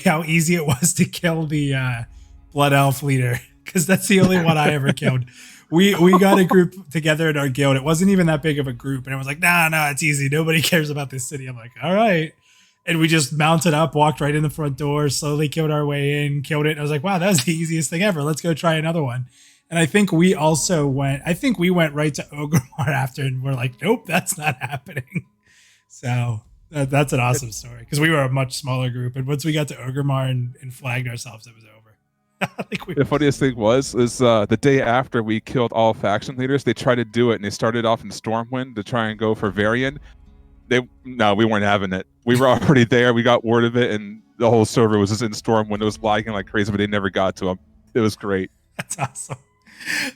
how easy it was to kill the blood elf leader, because that's the only one I ever killed. We got a group together in our guild. It wasn't even that big of a group, and it was like, no, it's easy. Nobody cares about this city. I'm like, all right. And we just mounted up, walked right in the front door, slowly killed our way in, killed it. And I was like, wow, that was the easiest thing ever. Let's go try another one. And I think we went right to Orgrimmar after, and we're like, nope, that's not happening. So that's an awesome story, because we were a much smaller group. And once we got to Orgrimmar and flagged ourselves, it was over. The funniest thing was the day after we killed all faction leaders, they tried to do it, and they started off in Stormwind to try and go for Varian. We weren't having it. We were already there. We got word of it, and the whole server was just in Stormwind. It was lagging like crazy, but they never got to them. It was great. That's awesome.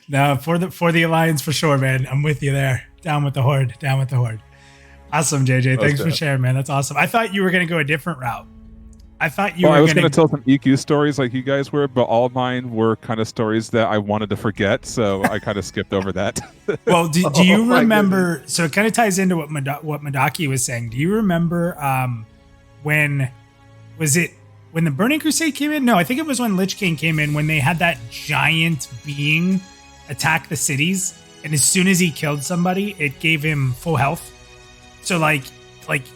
No, for the Alliance for sure, man. I'm with you there. Down with the horde. Down with the horde. Awesome, JJ. Thanks for sharing, man. That's awesome. I thought you were going to go a different route. I thought I was going to tell some EQ stories like you guys were, but all of mine were kind of stories that I wanted to forget, so I kind of skipped over that. Well, do you remember? So it kind of ties into what Madaki was saying. Do you remember when the Burning Crusade came in? No, I think it was when Lich King came in, when they had that giant being attack the cities, and as soon as he killed somebody, it gave him full health. So like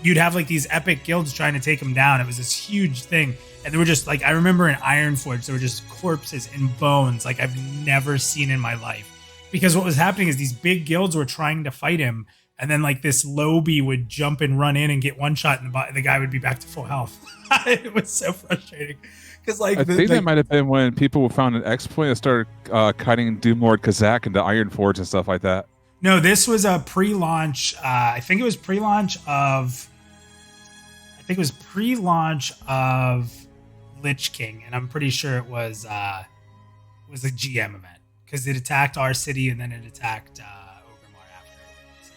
you'd have like these epic guilds trying to take him down. It was this huge thing. And they were just like, I remember in Ironforge, there were just corpses and bones like I've never seen in my life. Because what was happening is these big guilds were trying to fight him. And then like this Lobie would jump and run in and get one shot, and the guy would be back to full health. It was so frustrating. Because I think that might have been when people found an exploit and started cutting Doomlord Kazak into Ironforge and stuff like that. No, this was a pre-launch. I think it was pre-launch of Lich King, and I'm pretty sure it was a GM event, because it attacked our city and then it attacked Orgrimmar after. So,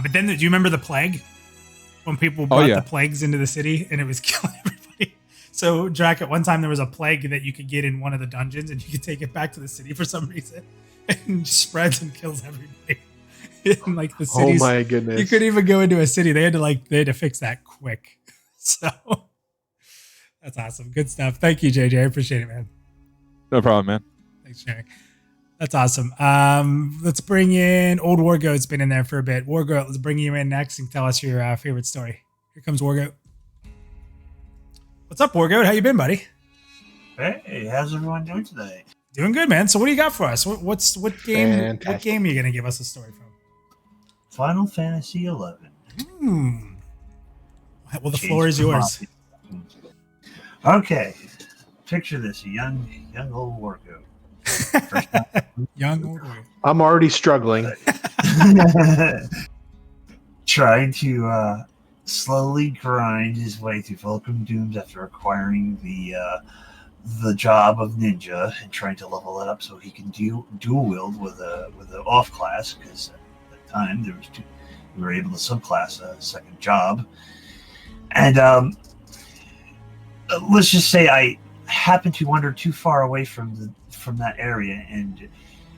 but then, do you remember the plague? When people brought the plagues into the city and it was killing everybody. So, Draq, at one time there was a plague that you could get in one of the dungeons, and you could take it back to the city for some reason. And spreads and kills everybody. In like the cities. Oh my goodness! You couldn't even go into a city. They had to fix that quick. So that's awesome. Good stuff. Thank you, JJ. I appreciate it, man. No problem, man. Thanks for sharing. That's awesome. Let's bring in Old Wargoat's been in there for a bit. Wargoat, let's bring you in next and tell us your favorite story. Here comes Wargoat. What's up, Wargoat? How you been, buddy? Hey, how's everyone doing today? Doing good, man. So what do you got for us? What game? Fantastic. What game are you gonna give us a story from? Final Fantasy 11. Well, the floor is yours. Okay, picture this: a young old Wargoat. Young old Wargoat. I'm already struggling. Trying to slowly grind his way through Fulcrum Dooms after acquiring the job of ninja, and trying to level it up so he can dual wield with an off class, because at the time there was we were able to subclass a second job. And let's just say I happened to wander too far away from that area and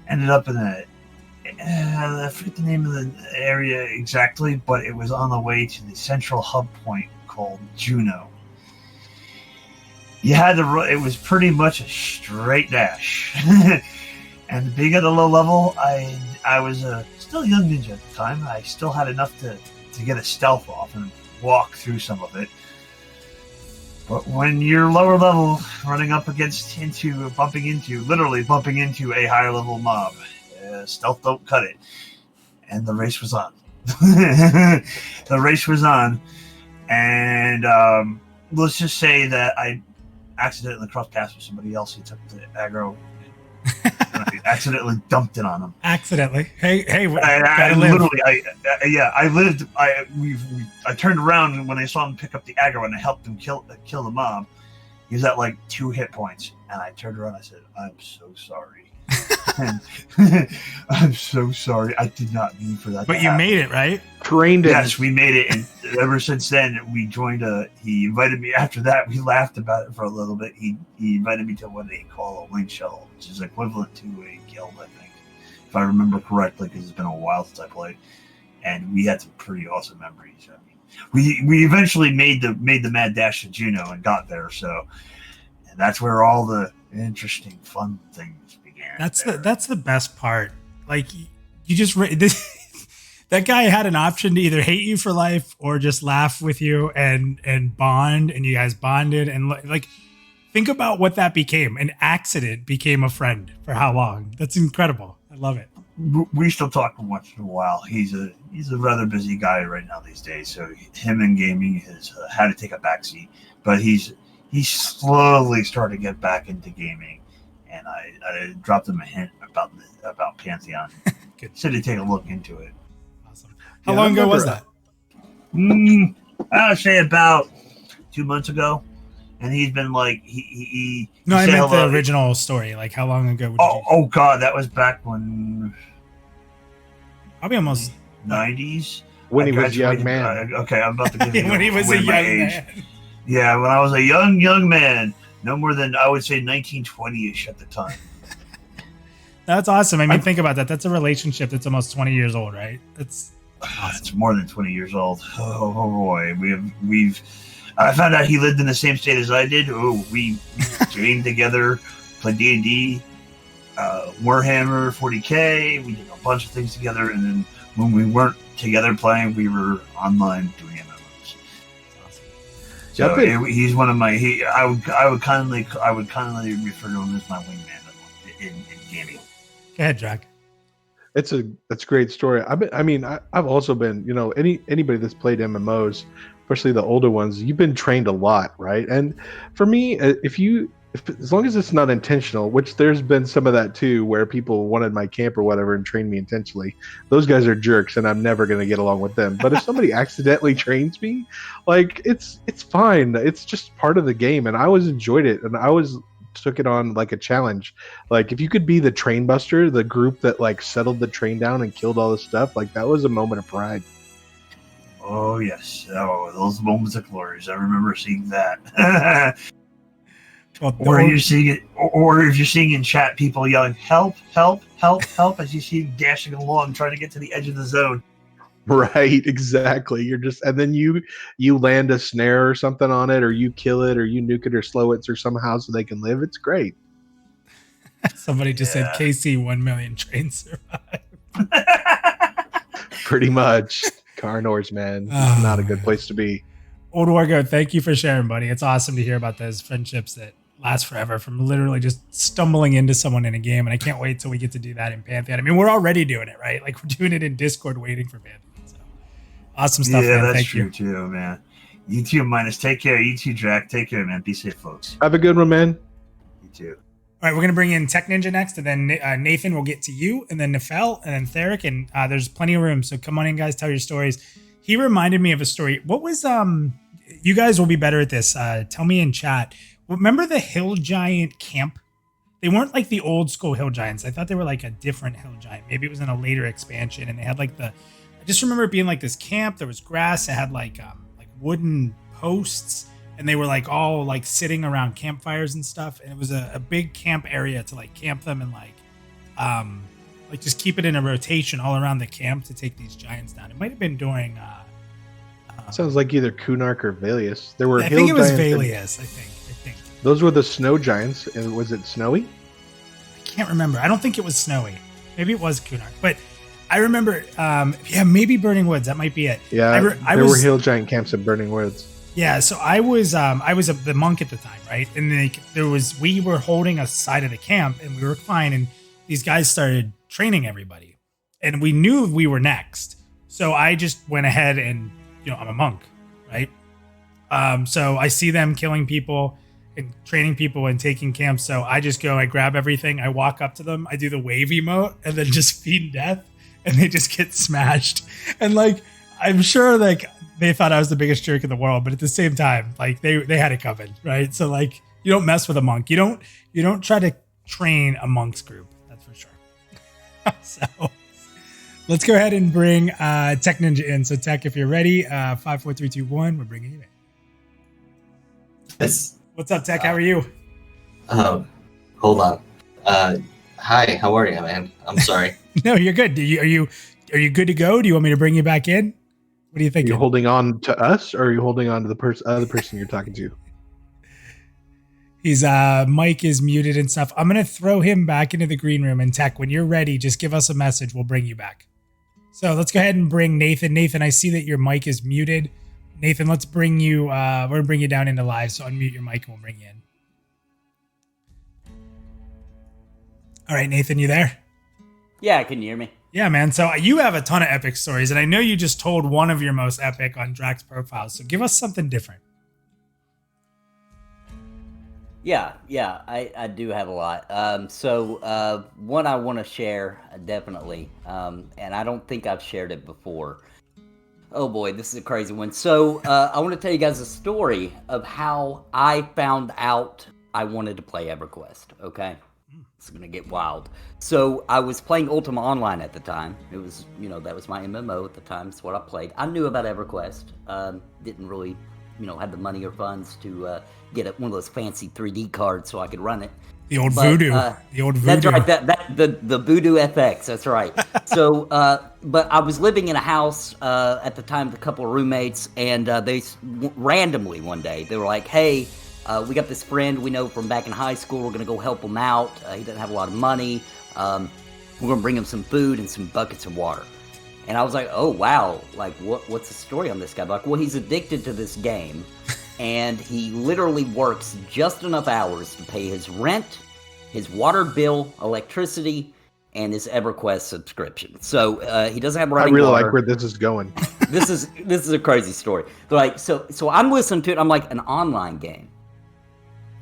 ended up in I forget the name of the area exactly, but it was on the way to the central hub point called Juno. you had to. It was pretty much a straight dash. And being at a low level, I was still a young ninja at the time. I still had enough to get a stealth off and walk through some of it. But when you're lower level, running up literally bumping into a higher level mob, stealth don't cut it. And the race was on. The race was on. And let's just say that I accidentally crossed paths with somebody else who took the aggro. And I accidentally dumped it on him. Accidentally. Hey, I lived. I turned around, and when I saw him pick up the aggro and I helped him kill the mob, he was at like 2 hit points. And I turned around and I said, "I'm so sorry." I'm so sorry. I did not mean for that. But you made it, right? Trained it. Yes, we made it, and ever since then we joined he invited me. After that, we laughed about it for a little bit. He invited me to what they call a link shuttle, which is equivalent to a guild, I think, if I remember correctly, because it's been a while since I played. And we had some pretty awesome memories. I mean, we eventually made the mad dash to Juneau and got there. So, and that's where all the interesting, fun things began. That's the best part. Like you just that guy had an option to either hate you for life or just laugh with you and bond, and you guys bonded, and like think about what that became. An accident became a friend for how long? That's incredible. I love it. We still talk once in a while. He's a rather busy guy right now these days, so him and gaming has had to take a backseat. But he's slowly starting to get back into gaming, and I dropped him a hint about Pantheon. Good. Said to take a look into it. Awesome. How long ago was that? I would say about 2 months ago. And he's been like he No, I meant the original story. Like how long ago? Oh God, that was back when probably almost 90s. When he was a young man. Okay, I'm about to give you when he was a young man. Yeah, when I was a young man, no more than I would say 1920ish at the time. That's awesome. I mean, think about that. That's a relationship that's almost 20 years old, right? That's awesome. It's more than 20 years old. Oh boy, we've. I found out he lived in the same state as I did. Oh, we gamed together, played D&D, Warhammer 40K. We did a bunch of things together, and then when we weren't together playing, we were online doing MMOs. Awesome. So he's one of my. I would kindly refer to him as my wingman in gaming. Go ahead, Draq. That's a great story. I've also been, anybody that's played MMOs, especially the older ones, you've been trained a lot, right? And for me, as long as it's not intentional, which there's been some of that too, where people wanted my camp or whatever and trained me intentionally. Those guys are jerks, and I'm never going to get along with them. But if somebody accidentally trains me, like it's fine. It's just part of the game, and I always enjoyed it, and I always took it on like a challenge. Like if you could be the train buster, the group that like settled the train down and killed all the stuff, like that was a moment of pride. Oh yes, those moments of glories. I remember seeing that. Or you're seeing it, or if you're seeing in chat people yelling "Help! Help! Help! Help!" as you see them dashing along, trying to get to the edge of the zone. Right, exactly. You're just, and then you land a snare or something on it, or you kill it, or you nuke it, or slow it, or somehow so they can live. It's great. Somebody just said KC 1 million trains survive. Pretty much. Carnors, man. It's not a good place to be. Old Wargo, thank you for sharing, buddy. It's awesome to hear about those friendships that last forever from literally just stumbling into someone in a game. And I can't wait till we get to do that in Pantheon. I mean, we're already doing it, right? Like we're doing it in Discord waiting for Pantheon. So awesome stuff, man. That's thank true you. too, man. You too, Minus. Take care. You too, Draq. Take care, man. Be safe, folks. Have a good one, man. You too. All right, we're going to bring in Tech Ninja next, and then Nathan will get to you, and then Nefel, and then Theric, and there's plenty of room. So come on in, guys. Tell your stories. He reminded me of a story. What was you guys will be better at this. Tell me in chat. Remember the Hill Giant camp? They weren't like the old school Hill Giants. I thought they were like a different Hill Giant. Maybe it was in a later expansion, and they had like I just remember it being like this camp. There was grass. It had like wooden posts, and they were like all like sitting around campfires and stuff. And it was a big camp area to like camp them and like just keep it in a rotation all around the camp to take these giants down. It might have been during. Sounds like either Kunark or Valius. There were. I think it was Valius. I think. Those were the snow giants. And was it snowy? I can't remember. I don't think it was snowy. Maybe it was Kunark. But I remember, maybe Burning Woods. That might be it. Yeah, there were hill giant camps at Burning Woods. Yeah, so I was the monk at the time, right? And we were holding a side of the camp, and we were fine. And these guys started training everybody, and we knew we were next. So I just went ahead and, I'm a monk, right? So I see them killing people and training people and taking camps. So I just go, I grab everything, I walk up to them, I do the wave emote, and then just feed death, and they just get smashed. And I'm sure they thought I was the biggest jerk in the world, but at the same time, they had it covered, right? So you don't mess with a monk. You don't try to train a monk's group. That's for sure. So let's go ahead and bring Tech Ninja in. So Tech, if you're ready, 5, 4, 3, 2, 1, we're bringing you in. Yes. What's up, Tech? How are you? Hold on. Hi. How are you, man? I'm sorry. No, you're good. Are you good to go? Do you want me to bring you back in? What do you think? Are you holding on to us, or are you holding on to the other person you're talking to? His mic is muted and stuff. I'm gonna throw him back into the green room. And Tech, when you're ready, just give us a message. We'll bring you back. So let's go ahead and bring Nathan. Nathan, I see that your mic is muted. Nathan, let's bring you. We're gonna bring you down into live. So unmute your mic and we'll bring you in. All right, Nathan, you there? Yeah, can you hear me? Yeah, man. So you have a ton of epic stories, and I know you just told one of your most epic on Draq's profile. So give us something different. Yeah, I do have a lot. So one I want to share, definitely, and I don't think I've shared it before. Oh boy, this is a crazy one. So I want to tell you guys a story of how I found out I wanted to play EverQuest, okay? It's going to get wild. So I was playing Ultima Online at the time. It was, that was my MMO at the time. It's what I played. I knew about EverQuest. Didn't really, have the money or funds to get one of those fancy 3D cards so I could run it. The old Voodoo. The old Voodoo. That's right. The Voodoo FX. That's right. So, but I was living in a house at the time with a couple of roommates, and they randomly one day, they were like, hey, we got this friend we know from back in high school. We're going to go help him out. He doesn't have a lot of money. We're going to bring him some food and some buckets of water. And I was like, oh, wow. What's the story on this guy? Well, he's addicted to this game. And he literally works just enough hours to pay his rent, his water bill, electricity, and his EverQuest subscription. So he doesn't have running water. I really like where this is going. This is a crazy story. So I'm listening to it. I'm like, an online game.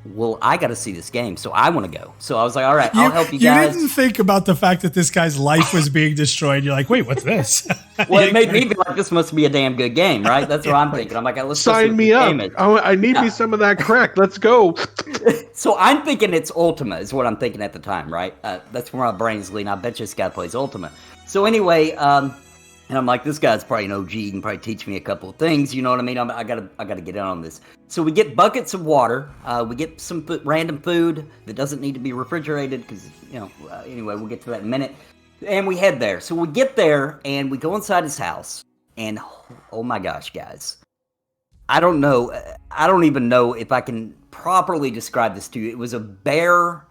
Well, I got to see this game, so I want to go. So I was like, all right, I'll help you guys. You didn't think about the fact that this guy's life was being destroyed. You're like, wait, what's this? Well, it made me be like, this must be a damn good game, right? That's what I'm thinking. I'm like, let's sign me up. I need me some of that crack. Let's go. So I'm thinking it's Ultima is what I'm thinking at the time, right? That's where my brain's leaning. I bet you this guy plays Ultima. So anyway, and I'm like, this guy's probably an OG. He can probably teach me a couple of things. You know what I mean? I gotta get in on this. So we get buckets of water. We get some random food that doesn't need to be refrigerated because, anyway, we'll get to that in a minute. And we head there. So we get there and we go inside his house. And oh my gosh, guys. I don't know. I don't even know if I can properly describe this to you. It was a bare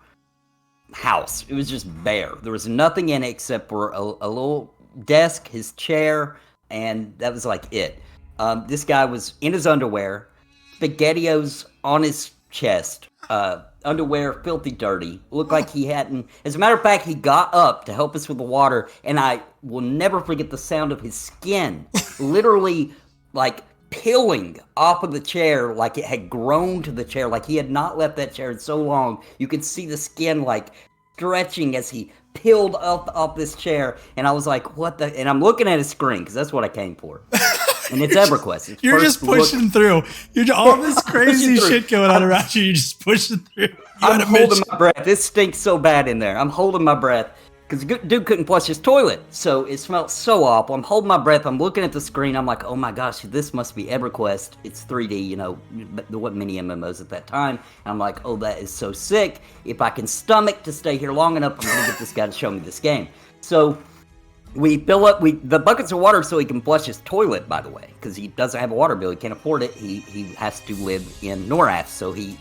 house. It was just bare. There was nothing in it except for a little desk, his chair, and that was like it. This guy was in his underwear, SpaghettiOs on his chest, underwear filthy dirty, looked like he hadn't. As a matter of fact, he got up to help us with the water, and I will never forget the sound of his skin literally peeling off of the chair, like it had grown to the chair, like he had not left that chair in so long. You could see the skin stretching as he peeled up off this chair, and I was like, what the? And I'm looking at his screen because that's what I came for. And it's EverQuest. You're just pushing through. You're just, all this crazy shit going on around you. You're just pushing through. I'm holding my breath. It stinks so bad in there. I'm holding my breath because dude couldn't flush his toilet, so it smelled so awful. I'm holding my breath. I'm looking at the screen. I'm like, oh my gosh, this must be EverQuest. It's 3D. There wasn't many MMOs at that time. And I'm like, oh, that is so sick. If I can stomach to stay here long enough, I'm gonna get this guy to show me this game. So we fill up the buckets of water so he can flush his toilet, by the way, because he doesn't have a water bill. He can't afford it. He has to live in Norath, so he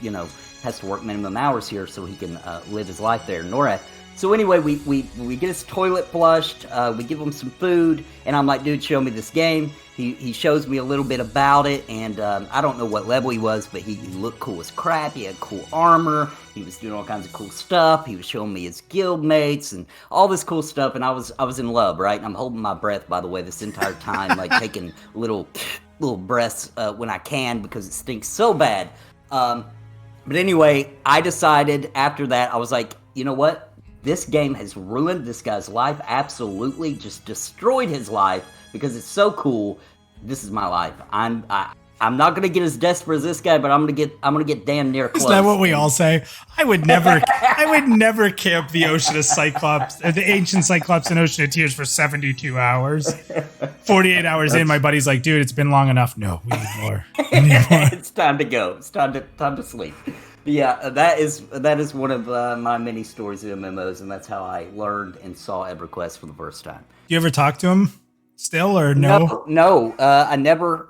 has to work minimum hours here so he can live his life there in NORAD. So anyway, we get his toilet flushed, we give him some food, and I'm like, dude, show me this game. He shows me a little bit about it, and I don't know what level he was, but he looked cool as crap. He had cool armor. He was doing all kinds of cool stuff. He was showing me his guild mates and all this cool stuff, and I was in love, right? And I'm holding my breath, by the way, this entire time, like taking little breaths when I can because it stinks so bad. But anyway, I decided after that, I was like, you know what? This game has ruined this guy's life, absolutely, just destroyed his life because it's so cool. This is my life. I'm not gonna get as desperate as this guy, but I'm gonna get damn near close. Is that what we all say? I would never camp the Ocean of Cyclops, the ancient Cyclops and Ocean of Tears for 72 hours. 48 hours in, my buddy's like, dude, it's been long enough. No, we need more. It's time to go. It's time to sleep. Yeah, that is one of my many stories of MMOs, and that's how I learned and saw EverQuest for the first time. Do you ever talk to him still, or no? No. I never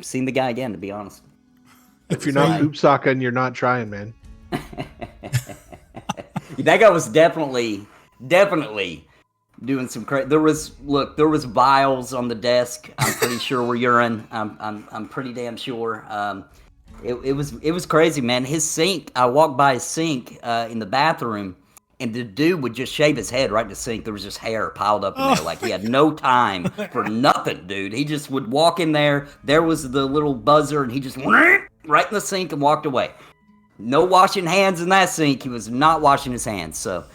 seen the guy again, to be honest. If you're not hoopsocking, you're not trying, man. That guy was definitely doing some crazy. There was vials on the desk. I'm pretty sure were urine. I'm pretty damn sure. It was crazy, man. His sink. I walked by his sink in the bathroom, and the dude would just shave his head right in the sink. There was just hair piled up in there, like he had no time for nothing, dude. He just would walk in there. There was the little buzzer, and he just went right in the sink and walked away. No washing hands in that sink. He was not washing his hands. So.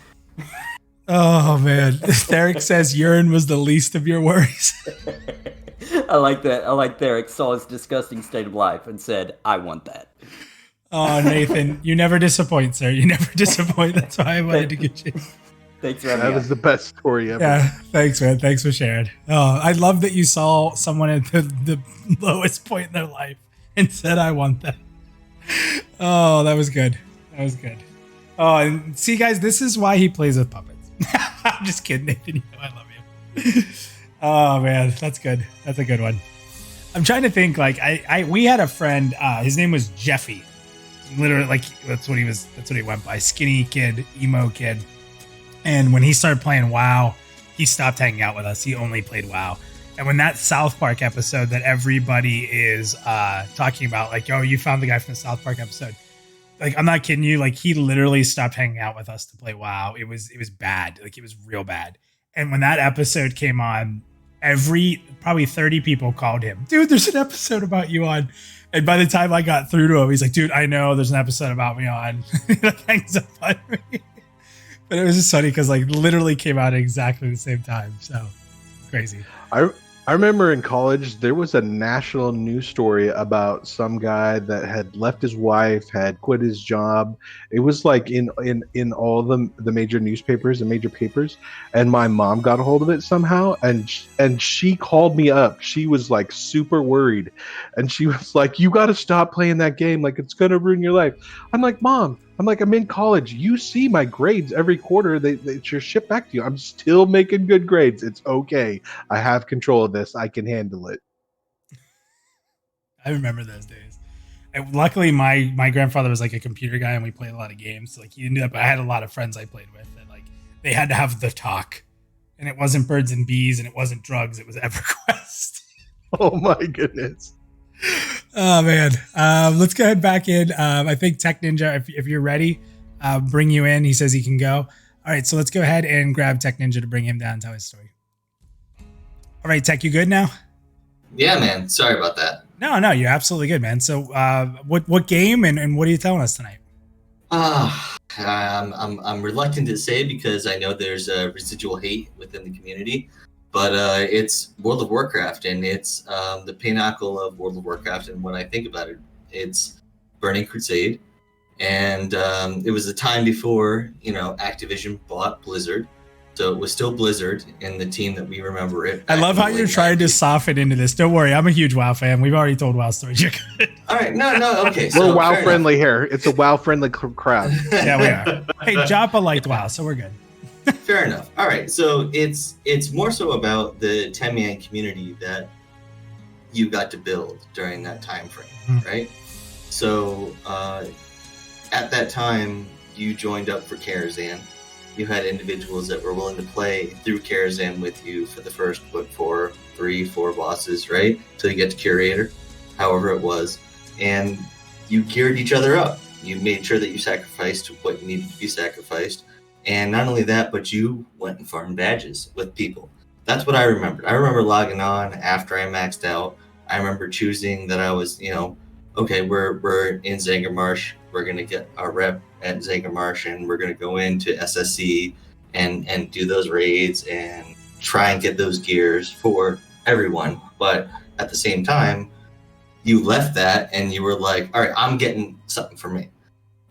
Oh man, Derek says urine was the least of your worries. I like that. I like Derek saw his disgusting state of life and said, "I want that." Oh, Nathan, you never disappoint, sir. You never disappoint. That's why I wanted to get you. Thanks for having me. That was the best story ever. Yeah, thanks, man. Thanks for sharing. Oh, I love that you saw someone at the lowest point in their life and said, "I want that." Oh, that was good. That was good. Oh, and see, guys, this is why he plays with puppets. I'm just kidding, Nathan. You know I love you. Oh man, that's good. That's a good one. I'm trying to think. Like, we had a friend. His name was Jeffy. Literally, like that's what he was. That's what he went by. Skinny kid, emo kid. And when he started playing WoW, he stopped hanging out with us. He only played WoW. And when that South Park episode that everybody is talking about, like, oh, you found the guy from the South Park episode. Like, I'm not kidding you. Like, he literally stopped hanging out with us to play WoW. It was bad. Like, it was real bad. And when that episode came on, probably 30 people called him. Dude, there's an episode about you on. And by the time I got through to him, he's like, dude, I know there's an episode about me on. He hangs up on me. But it was just funny because, like, literally came out at exactly the same time. So, crazy. I remember in college, there was a national news story about some guy that had left his wife, had quit his job. It was like in all the major newspapers and major papers. And my mom got a hold of it somehow. And she called me up. She was like super worried. And she was like, you got to stop playing that game. Like, it's going to ruin your life. I'm like, Mom. I'm in college. You see my grades every quarter. They just ship back to you. I'm still making good grades. It's okay. I have control of this. I can handle it. I remember those days. And luckily, my grandfather was like a computer guy, and we played a lot of games. So, like, he ended up. I had a lot of friends I played with that, like, they had to have the talk, and it wasn't birds and bees, and it wasn't drugs. It was EverQuest. Oh my goodness. Oh man, let's go ahead back in. I think Tech Ninja, if you're ready, bring you in. He says he can go. All right, so let's go ahead and grab Tech Ninja to bring him down and tell his story. All right, Tech, you good now? Yeah, man. Sorry about that. No, you're absolutely good, man. So, what game and what are you telling us tonight? I'm reluctant to say because I know there's residual hate within the community. But it's World of Warcraft, and it's the pinnacle of World of Warcraft. And when I think about it, it's Burning Crusade. And it was a time before, Activision bought Blizzard. So it was still Blizzard in the team that we remember it. I love how you're trying to soften into this. Don't worry, I'm a huge WoW fan. We've already told WoW stories. You're good. All right, no, okay. We're WoW friendly here. It's a WoW friendly crowd. Yeah, we are. Hey, Joppa liked WoW, so we're good. Fair enough. All right, so it's more so about the 10-man community that you got to build during that time frame, right? So at that time, you joined up for Karazhan. You had individuals that were willing to play through Karazhan with you for the first, 3-4 bosses, right? Till you get to Curator, however it was. And you geared each other up. You made sure that you sacrificed what needed to be sacrificed. And not only that, but you went and farmed badges with people. That's what I remembered. I remember logging on after I maxed out. I remember choosing that I was, okay, we're in Zangarmarsh. We're going to get our rep at Zangarmarsh, and we're going to go into SSC and do those raids and try and get those gears for everyone. But at the same time, you left that and you were like, all right, I'm getting something for me.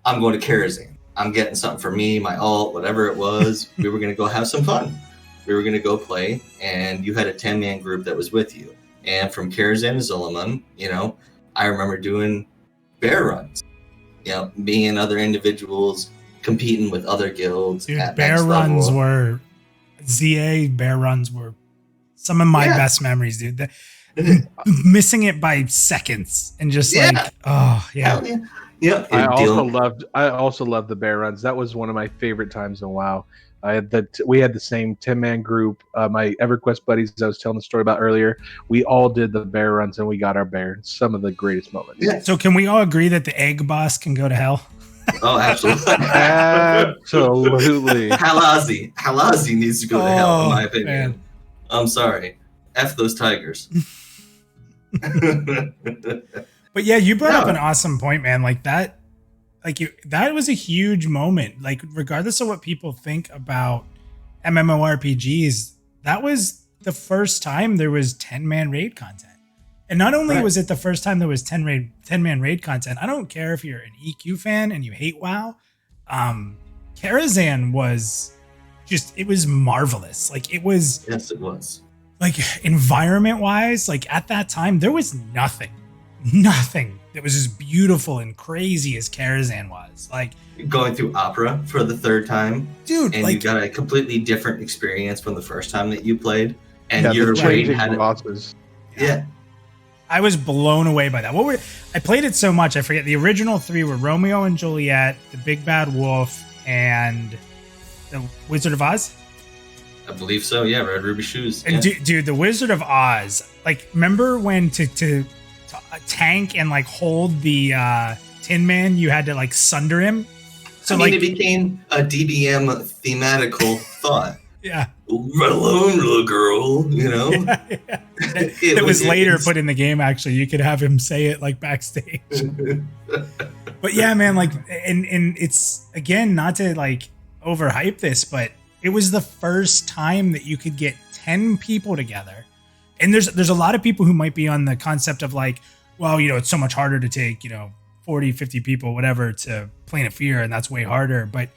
I'm going to Karazhan. I'm getting something for me, my alt, whatever it was. We were going to go have some fun. We were going to go play, and you had a 10-man group that was with you. And from Karazhan to Zulaman, I remember doing bear runs. Me and other individuals competing with other guilds. Dude, at bear next runs level. were bear runs were some of my best memories, dude. Missing it by seconds and just oh yeah. Hell yeah. Yeah. I also loved the bear runs. That was one of my favorite times in WoW. We had the same 10-man group. My EverQuest buddies I was telling the story about earlier, we all did the bear runs and we got our bear. Some of the greatest moments. Yeah. So can we all agree that the egg boss can go to hell? Oh, absolutely. Absolutely. Halazi needs to go to hell, in my opinion. Man. I'm sorry. F those tigers. But yeah, you brought up an awesome point, man. That was a huge moment. Like, regardless of what people think about MMORPGs, that was the first time there was 10-man raid content. And not only was it the first time there was 10-man raid content, I don't care if you're an EQ fan and you hate WoW. Karazhan was it was marvelous. Yes, it was. Like, environment-wise, at that time, there was nothing that was as beautiful and crazy as Karazhan was. Going through Opera for the third time, dude, and you got a completely different experience from the first time that you played, and your raid changing had bosses. Yeah. I was blown away by that. I played it so much, I forget. The original 3 were Romeo and Juliet, the Big Bad Wolf, and the Wizard of Oz. I believe so. Yeah, Red Ruby Shoes. And dude, the Wizard of Oz. Remember when to tank and hold the Tin Man, you had to sunder him. So it became a DBM thematical thought. Yeah. Run alone, little girl. Yeah. It was later put in the game. Actually, you could have him say it backstage. But yeah, man, and it's, again, not to overhype this, but it was the first time that you could get 10 people together. And there's a lot of people who might be on the concept of well, it's so much harder to take, 40, 50 people, whatever, to Plane of Fear, and that's way harder. But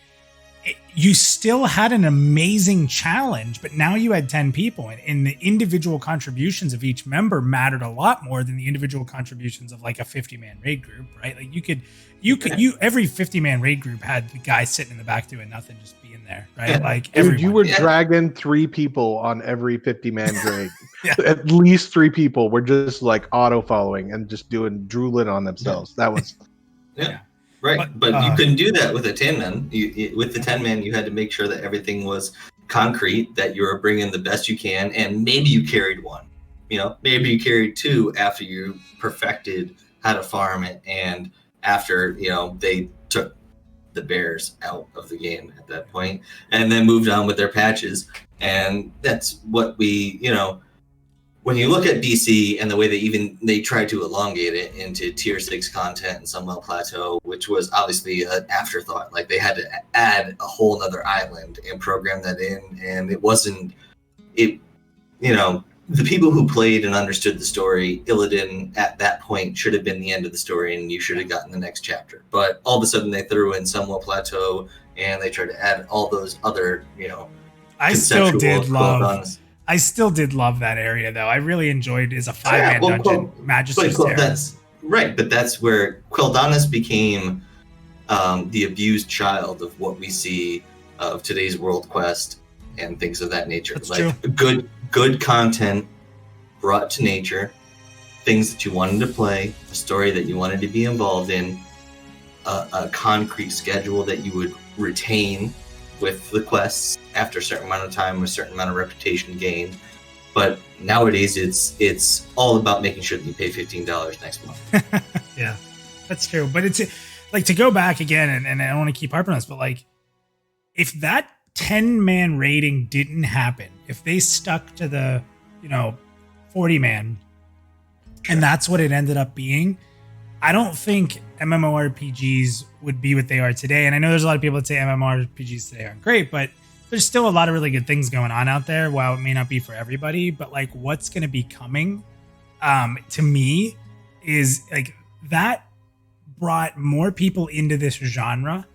you still had an amazing challenge, but now you had 10 people, and the individual contributions of each member mattered a lot more than the individual contributions of a 50-man raid group, right? Every 50-man raid group had the guy sitting in the back doing nothing, just being there, right? Dude, you were dragging 3 people on every 50-man raid. Yeah. At least 3 people were just auto following and just drooling on themselves. That was right. But you couldn't do that with a 10-man. With the 10-man, you had to make sure that everything was concrete, that you were bringing the best you can, and maybe you carried 1. Maybe you carried 2 after you perfected how to farm it, and after they took the bears out of the game at that point, and then moved on with their patches. And that's what we, when you look at BC and the way they tried to elongate it into tier 6 content and Sunwell Plateau, which was obviously an afterthought. They had to add a whole other island and program that in, and the people who played and understood the story, Illidan at that point should have been the end of the story, and you should have gotten the next chapter. But all of a sudden they threw in Sunwell Plateau, and they tried to add all those other, I still did love that area, though. I really enjoyed it as a 5-man dungeon. Magister's Terror. Right, but that's where Quel'Danas became the abused child of what we see of today's World Quest and things of that nature. That's true. Good content brought to nature things that you wanted to play, a story that you wanted to be involved in, a concrete schedule that you would retain with the quests after a certain amount of time, a certain amount of reputation gained. But nowadays, it's all about making sure that you pay $15 next month. Yeah, that's true. But it's like, to go back again, and I don't want to keep harping on this, but like, if that 10-man rating didn't happen, if they stuck to the 40-man, and that's what it ended up being, I don't think MMORPGs would be what they are today. And I know there's a lot of people that say MMORPGs today aren't great, but there's still a lot of really good things going on out there. While it may not be for everybody, but like, what's going to be coming, to me, is like, that brought more people into this genre.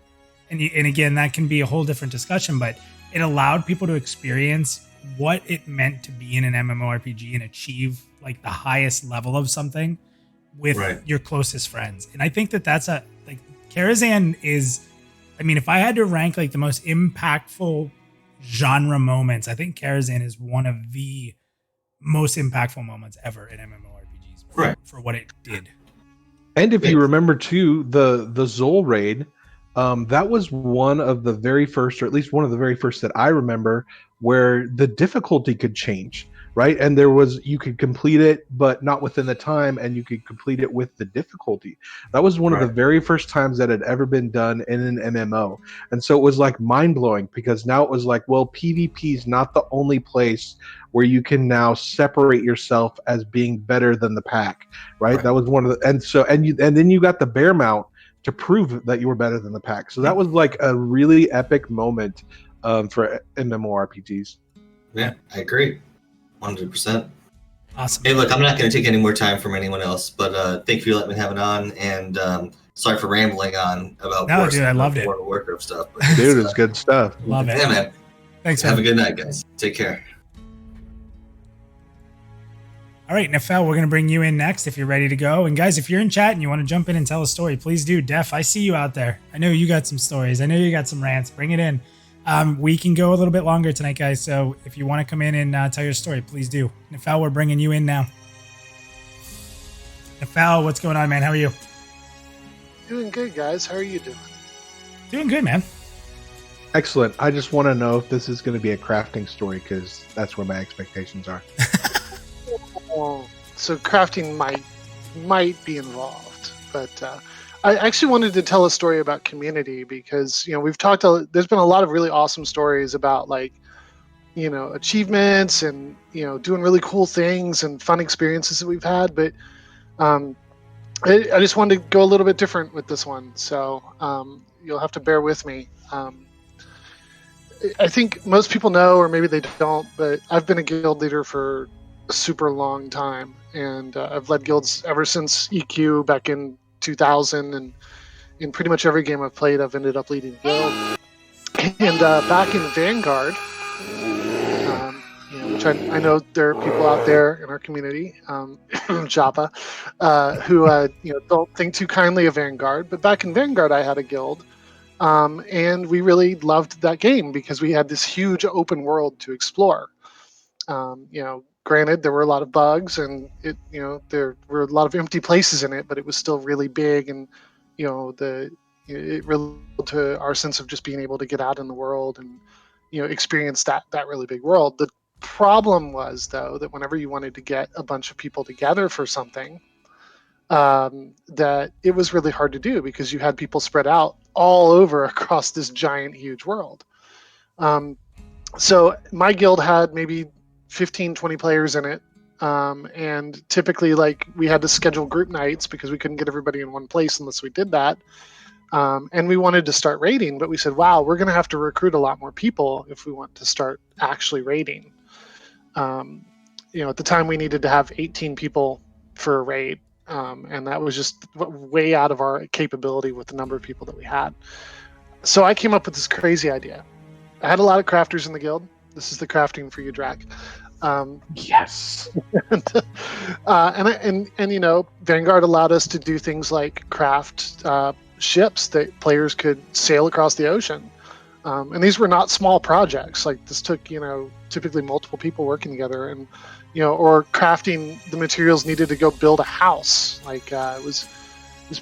And again, that can be a whole different discussion, but it allowed people to experience what it meant to be in an MMORPG and achieve like the highest level of something with your closest friends. And I think that that's like, Karazhan is, I mean, if I had to rank like the most impactful genre moments, I think Karazhan is one of the most impactful moments ever in MMORPGs for what it did. And if you remember too, the Zol raid, that was one of the very first, or at least one of the very first that I remember, where the difficulty could change, right? And you could complete it, but not within the time, and you could complete it with the difficulty. That was one of the very first times that had ever been done in an MMO. And so it was like mind-blowing, because now it was like, well, PvP is not the only place where you can now separate yourself as being better than the pack, right? That was one of the, and then you got the bear mount to prove that you were better than the pack. So that was like a really epic moment for MMORPGs. Yeah, I agree. 100%. Awesome. Hey, look, I'm not going to take any more time from anyone else, but thank you for letting me have it on, and sorry for rambling on about dude, I loved it. World of Warcraft stuff. But Dude, it's good stuff. Love it. Yeah, man. Thanks, Have man. a good night, guys. Take care. All right, Nefel, we're going to bring you in next if you're ready to go. And guys, if you're in chat and you want to jump in and tell a story, please do. Def, I see you out there. I know you got some stories. I know you got some rants. Bring it in. We can go a little bit longer tonight, guys. So if you want to come in and tell your story, please do. Nefel, we're bringing you in now. Nefel, what's going on, man? How are you? Doing good, guys. How are you doing? Doing good, man. Excellent. I just want to know if this is going to be a crafting story, because that's where my expectations are. So crafting might be involved, but I actually wanted to tell a story about community, because we've talked. There's been a lot of really awesome stories about achievements and doing really cool things and fun experiences that we've had, but I just wanted to go a little bit different with this one, so you'll have to bear with me. I think most people know, or maybe they don't, but I've been a guild leader for a super long time, and I've led guilds ever since EQ back in 2000, and in pretty much every game I've played, I've ended up leading a guild. And back in Vanguard, which I know there are people out there in our community, Japa, who don't think too kindly of Vanguard. But back in Vanguard, I had a guild, and we really loved that game because we had this huge open world to explore. Granted, there were a lot of bugs, and there were a lot of empty places in it, but it was still really big, and it really to our sense of just being able to get out in the world and experience that really big world. The problem was, though, that whenever you wanted to get a bunch of people together for something, that it was really hard to do because you had people spread out all over across this giant, huge world. So my guild had maybe 15, 20 players in it. And typically, we had to schedule group nights because we couldn't get everybody in one place unless we did that. And we wanted to start raiding, but we said, wow, we're going to have to recruit a lot more people if we want to start actually raiding. At the time we needed to have 18 people for a raid. And that was just way out of our capability with the number of people that we had. So I came up with this crazy idea. I had a lot of crafters in the guild. This is the crafting for you, Draq. Yes. and Vanguard allowed us to do things like craft ships that players could sail across the ocean. And these were not small projects. Like this took, typically multiple people working together, and or crafting the materials needed to go build a house. Like it was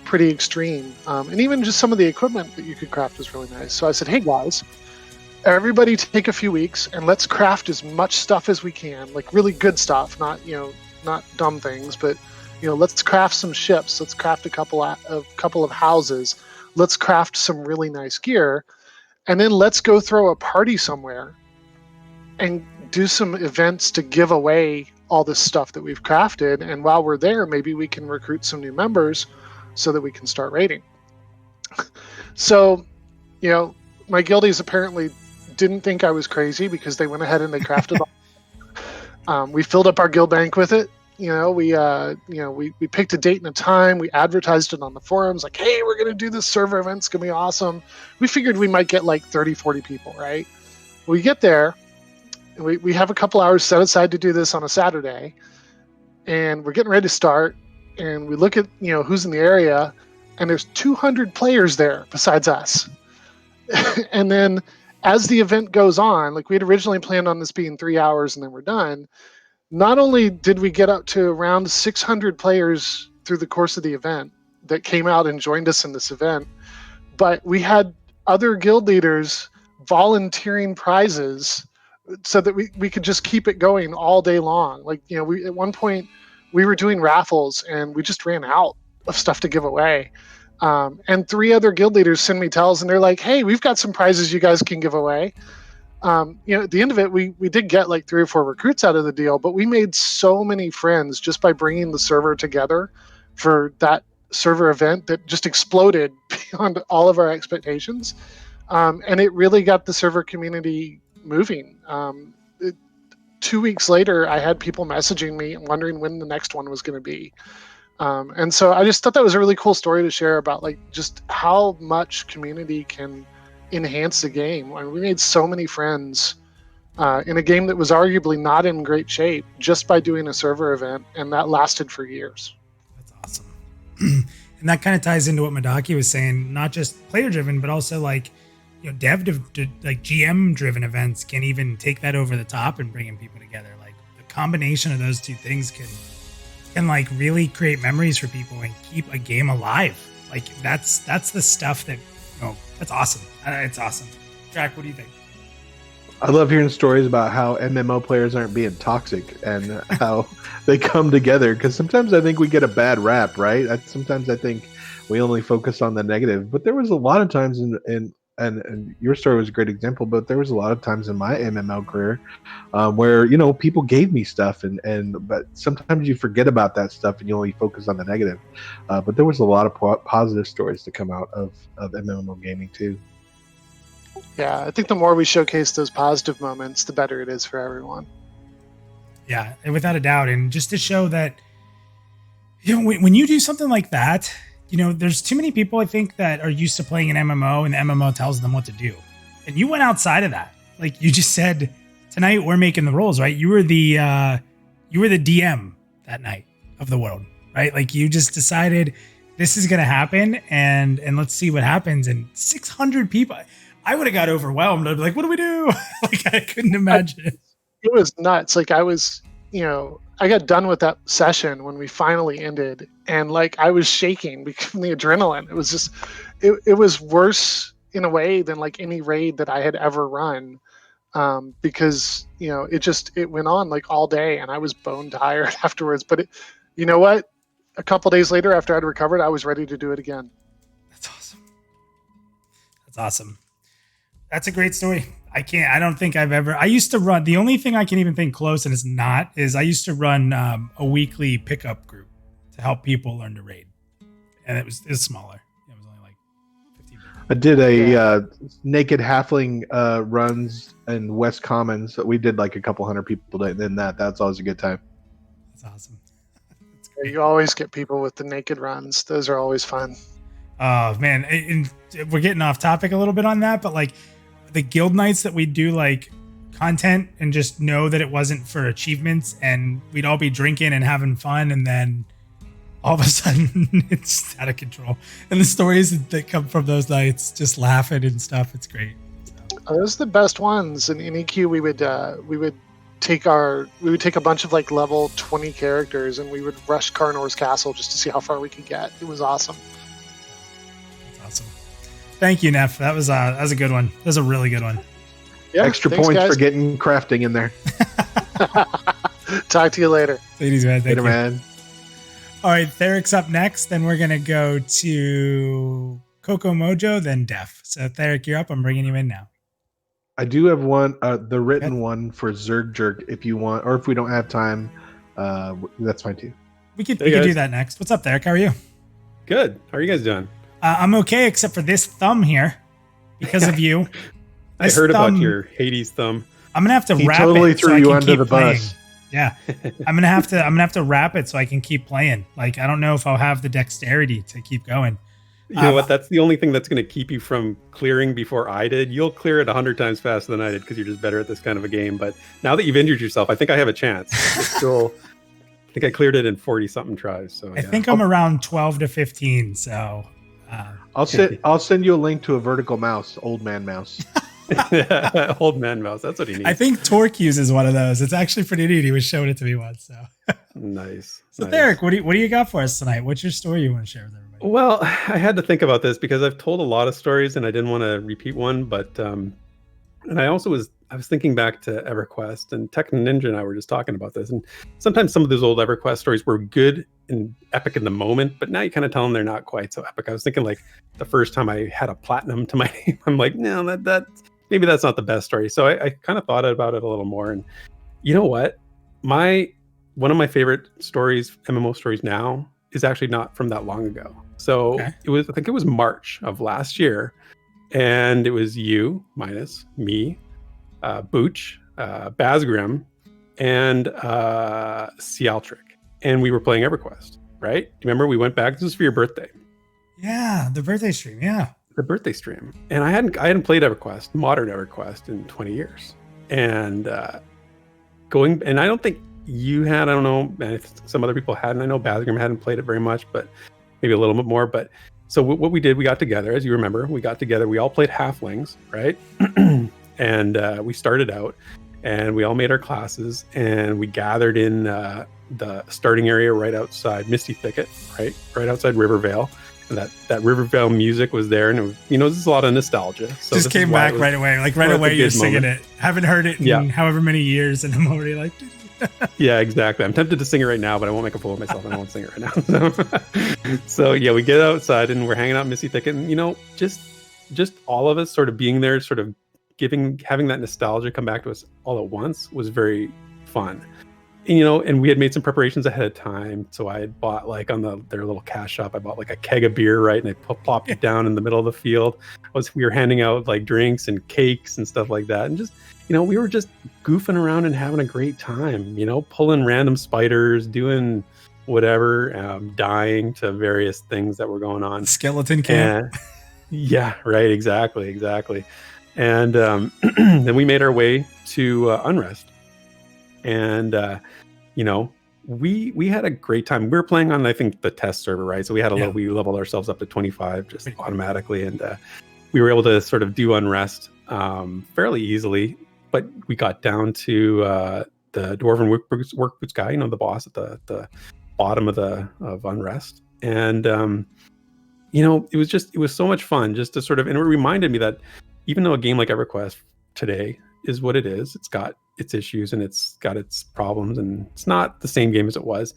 pretty extreme. And even just some of the equipment that you could craft was really nice. So I said, hey guys, everybody take a few weeks and let's craft as much stuff as we can, like really good stuff, not dumb things, but let's craft some ships, let's craft a couple of houses, let's craft some really nice gear, and then let's go throw a party somewhere and do some events to give away all this stuff that we've crafted. And while we're there, maybe we can recruit some new members so that we can start raiding. So, my guildies apparently didn't think I was crazy because they went ahead and they crafted all. We filled up our guild bank with it. We picked a date and a time. We advertised it on the forums, like, hey, we're going to do this server event. It's going to be awesome. We figured we might get like 30, 40 people, right? We get there, and we have a couple hours set aside to do this on a Saturday, and we're getting ready to start, and we look at, who's in the area, and there's 200 players there besides us. And then as the event goes on, like we had originally planned on this being 3 hours and then we're done. Not only did we get up to around 600 players through the course of the event that came out and joined us in this event, but we had other guild leaders volunteering prizes so that we could just keep it going all day long. Like, we at one point we were doing raffles and we just ran out of stuff to give away. And 3 other guild leaders send me tells, and they're like, hey, we've got some prizes you guys can give away. At the end of it, we did get like 3 or 4 recruits out of the deal, but we made so many friends just by bringing the server together for that server event that just exploded beyond all of our expectations. And it really got the server community moving. 2 weeks later, I had people messaging me and wondering when the next one was going to be. And so I just thought that was a really cool story to share about like just how much community can enhance the game. I mean, we made so many friends in a game that was arguably not in great shape just by doing a server event, and that lasted for years. That's awesome. And that kind of ties into what Madaki was saying, not just player driven, but also like, dev like GM driven events can even take that over the top and bringing people together. Like the combination of those two things can like really create memories for people and keep a game alive. Like that's the stuff that, that's awesome. It's awesome. Draq, what do you think? I love hearing stories about how MMO players aren't being toxic and how they come together. Because sometimes I think we get a bad rap, right? Sometimes I think we only focus on the negative. But there was a lot of times and your story was a great example, but there was a lot of times in my MMO career where, people gave me stuff but sometimes you forget about that stuff and you only focus on the negative. But there was a lot of positive stories to come out of MMO gaming too. Yeah, I think the more we showcase those positive moments, the better it is for everyone. Yeah, and without a doubt. And just to show that, when you do something like that, there's too many people, I think, that are used to playing an MMO and the MMO tells them what to do. And you went outside of that. Like you just said, tonight we're making the rules, right? You were the DM that night of the world, right? Like you just decided this is going to happen and let's see what happens. And 600 people, I would have got overwhelmed. I'd be like, what do we do? Like I couldn't imagine it. It was nuts. Like I was, I got done with that session when we finally ended, and like I was shaking from the adrenaline. It was just, it was worse in a way than like any raid that I had ever run, because it went on like all day, and I was bone tired afterwards. But you know what? A couple days later, after I'd recovered, I was ready to do it again. That's awesome. That's awesome. That's a great story. I don't think I've ever, I used to run, the only thing I can even think close and it's not, is I used to run a weekly pickup group to help people learn to raid. And it was smaller. It was only like 15 people. I did a naked halfling runs in West Commons. We did like a couple hundred people, and then that's always a good time. That's awesome. You always get people with the naked runs. Those are always fun. Oh man. And we're getting off topic a little bit on that, but like, the guild nights that we'd do like content and just know that it wasn't for achievements, and we'd all be drinking and having fun, and then all of a sudden it's out of control. And the stories that come from those nights, just laughing and stuff, it's great. So. Those are the best ones. In EQ, we would take a bunch of like level 20 characters and we would rush Karnor's castle just to see how far we could get. It was awesome. That's awesome. Thank you, Neff. That was a good one. That was a really good one. Yeah, Extra thanks, points guys. for getting crafting in there. Talk to you later. Ladies, man. Thank Later, you. man. All right, Theric's up next. Then we're going to go to Coco Mojo, then Def. So, Theric, you're up. I'm bringing you in now. I do have one, the written one for Zerg Jerk if you want, or if we don't have time, that's fine too. We could Hey, guys. do that next. What's up, Theric? How are you? Good. How are you guys doing? I'm okay, except for this thumb here because of you. I This heard about thumb- your Hades thumb. I'm gonna have to He wrap totally it so threw I you can under keep the playing. bus. Yeah, I'm gonna have to wrap it so I can keep playing. Like I don't know if I'll have the dexterity to keep going. You know what? That's the only thing that's going to keep you from clearing before I did. You'll clear it 100 times faster than I did because you're just better at this kind of a game. But now that you've injured yourself, I think I have a chance. It's still, I think I cleared it in 40 something tries. So I think I'm around 12 to 15. So I'll send you a link to a vertical mouse, old man mouse. Old man mouse. That's what he needs. I think Torque uses one of those. It's actually pretty neat. He was showing it to me once. So nice. So nice. Theric, what do you got for us tonight? What's your story you want to share with everybody? Well, I had to think about this because I've told a lot of stories and I didn't want to repeat one, but and I also was thinking back to EverQuest, and Tech Ninja and I were just talking about this, and sometimes some of those old EverQuest stories were good and epic in the moment, but now you kind of tell them they're not quite so epic. I was thinking like the first time I had a platinum to my name, I'm like, no, that maybe that's not the best story. So I kind of thought about it a little more, and you know what? One of my favorite stories, MMO stories now, is actually not from that long ago. So I think it was March of last year, and it was you minus me, Booch, Basgrim, and Cialtric, and we were playing EverQuest. Right? Do you remember we went back? This was for your birthday. Yeah, the birthday stream. Yeah, the birthday stream. And I hadn't played EverQuest, modern EverQuest, in 20 years. And and I don't think you had. I don't know. And if some other people hadn't. I know Basgrim hadn't played it very much, but maybe a little bit more. But so what we did, we got together, as you remember, we all played halflings, right? And we started out, and we all made our classes, and we gathered in the starting area right outside Misty Thicket, right outside Rivervale. And that Rivervale music was there, and it was, this is a lot of nostalgia. So just came back right away. Like right away, you're singing it. Haven't heard it in however many years, and I'm already like. Yeah, exactly. I'm tempted to sing it right now, but I won't make a fool of myself. I won't sing it right now. So yeah, we get outside and we're hanging out in Misty Thicket, and just all of us sort of being there, sort of having that nostalgia come back to us all at once was very fun. And we had made some preparations ahead of time. So I had bought like on their little cash shop, I bought like a keg of beer, right? And I plopped it down in the middle of the field. We were handing out like drinks and cakes and stuff like that, and just. We were just goofing around and having a great time, pulling random spiders, doing whatever, dying to various things that were going on. Skeleton camp. Yeah, right. Exactly. And then we made our way to Unrest. And, we had a great time. We were playing on, I think, the test server, right? So we had we leveled ourselves up to 25 just automatically. And we were able to sort of do Unrest fairly easily. But we got down to the Dwarven work boots guy, the boss at the bottom of Unrest, and it was so much fun just to sort of, and it reminded me that even though a game like EverQuest today is what it is, it's got its issues and it's got its problems, and it's not the same game as it was.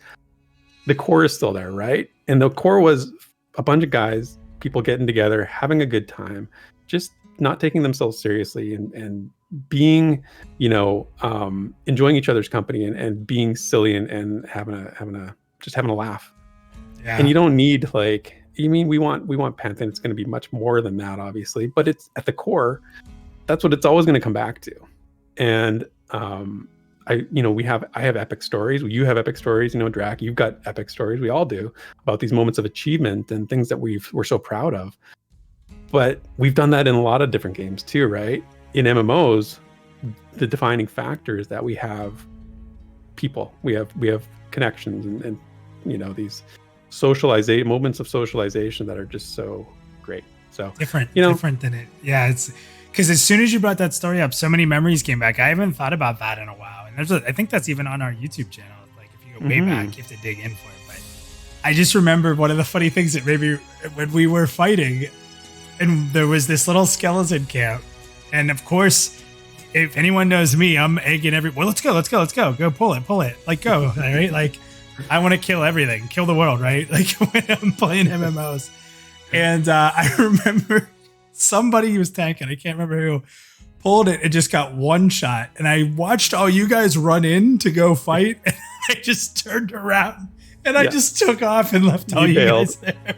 The core is still there, right? And the core was a bunch of guys, people getting together, having a good time, just not taking themselves seriously and being, enjoying each other's company and being silly and having a laugh. Yeah. And you don't need we want Pantheon. It's going to be much more than that, obviously, but it's at the core. That's what it's always going to come back to. And I have epic stories. You have epic stories. Draq, you've got epic stories. We all do, about these moments of achievement and things that we're so proud of. But we've done that in a lot of different games too, right? In MMOs, the defining factor is that we have people, we have connections, and these moments of socialization that are just so great. So different than it. Yeah, Because as soon as you brought that story up, so many memories came back. I haven't thought about that in a while, and I think that's even on our YouTube channel. Like if you go way back, you have to dig in for it. But I just remember one of the funny things that maybe when we were fighting, and there was this little skeleton camp, and of course, if anyone knows me, I'm egging well, let's go, go pull it, like go, right? Like I want to kill everything, kill the world, right? Like when I'm playing MMOs, and I remember. Somebody was tanking, I can't remember who, pulled it and just got one shot. And I watched all you guys run in to go fight. And I just turned around and I just took off and left all you guys there.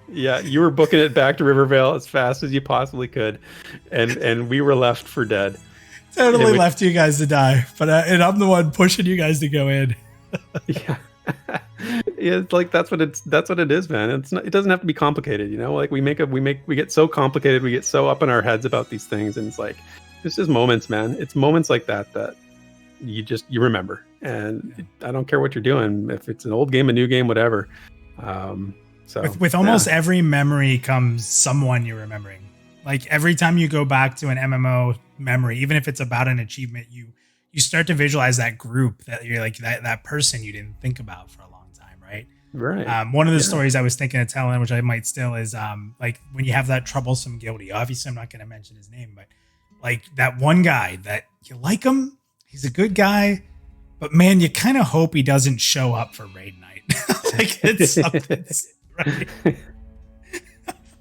Yeah, you were booking it back to Rivervale as fast as you possibly could. And we were left for dead. Totally left you guys to die. But and I'm the one pushing you guys to go in. Yeah. It's like that's what it is, man. It doesn't have to be complicated, you know. Like we get so complicated, we get so up in our heads about these things, and it's like it's just moments, man. It's moments like that you remember, and I don't care what you're doing, if it's an old game, a new game, whatever. So with almost every memory comes someone you're remembering. Like every time you go back to an MMO memory, even if it's about an achievement, you start to visualize that group that you're like that person you didn't think about for a long time, right? Right. One of the stories I was thinking of telling, which I might still, is like when you have that troublesome guildie. Obviously, I'm not going to mention his name, but like that one guy that you like him, he's a good guy, but man, you kind of hope he doesn't show up for raid night. Like it's something, right?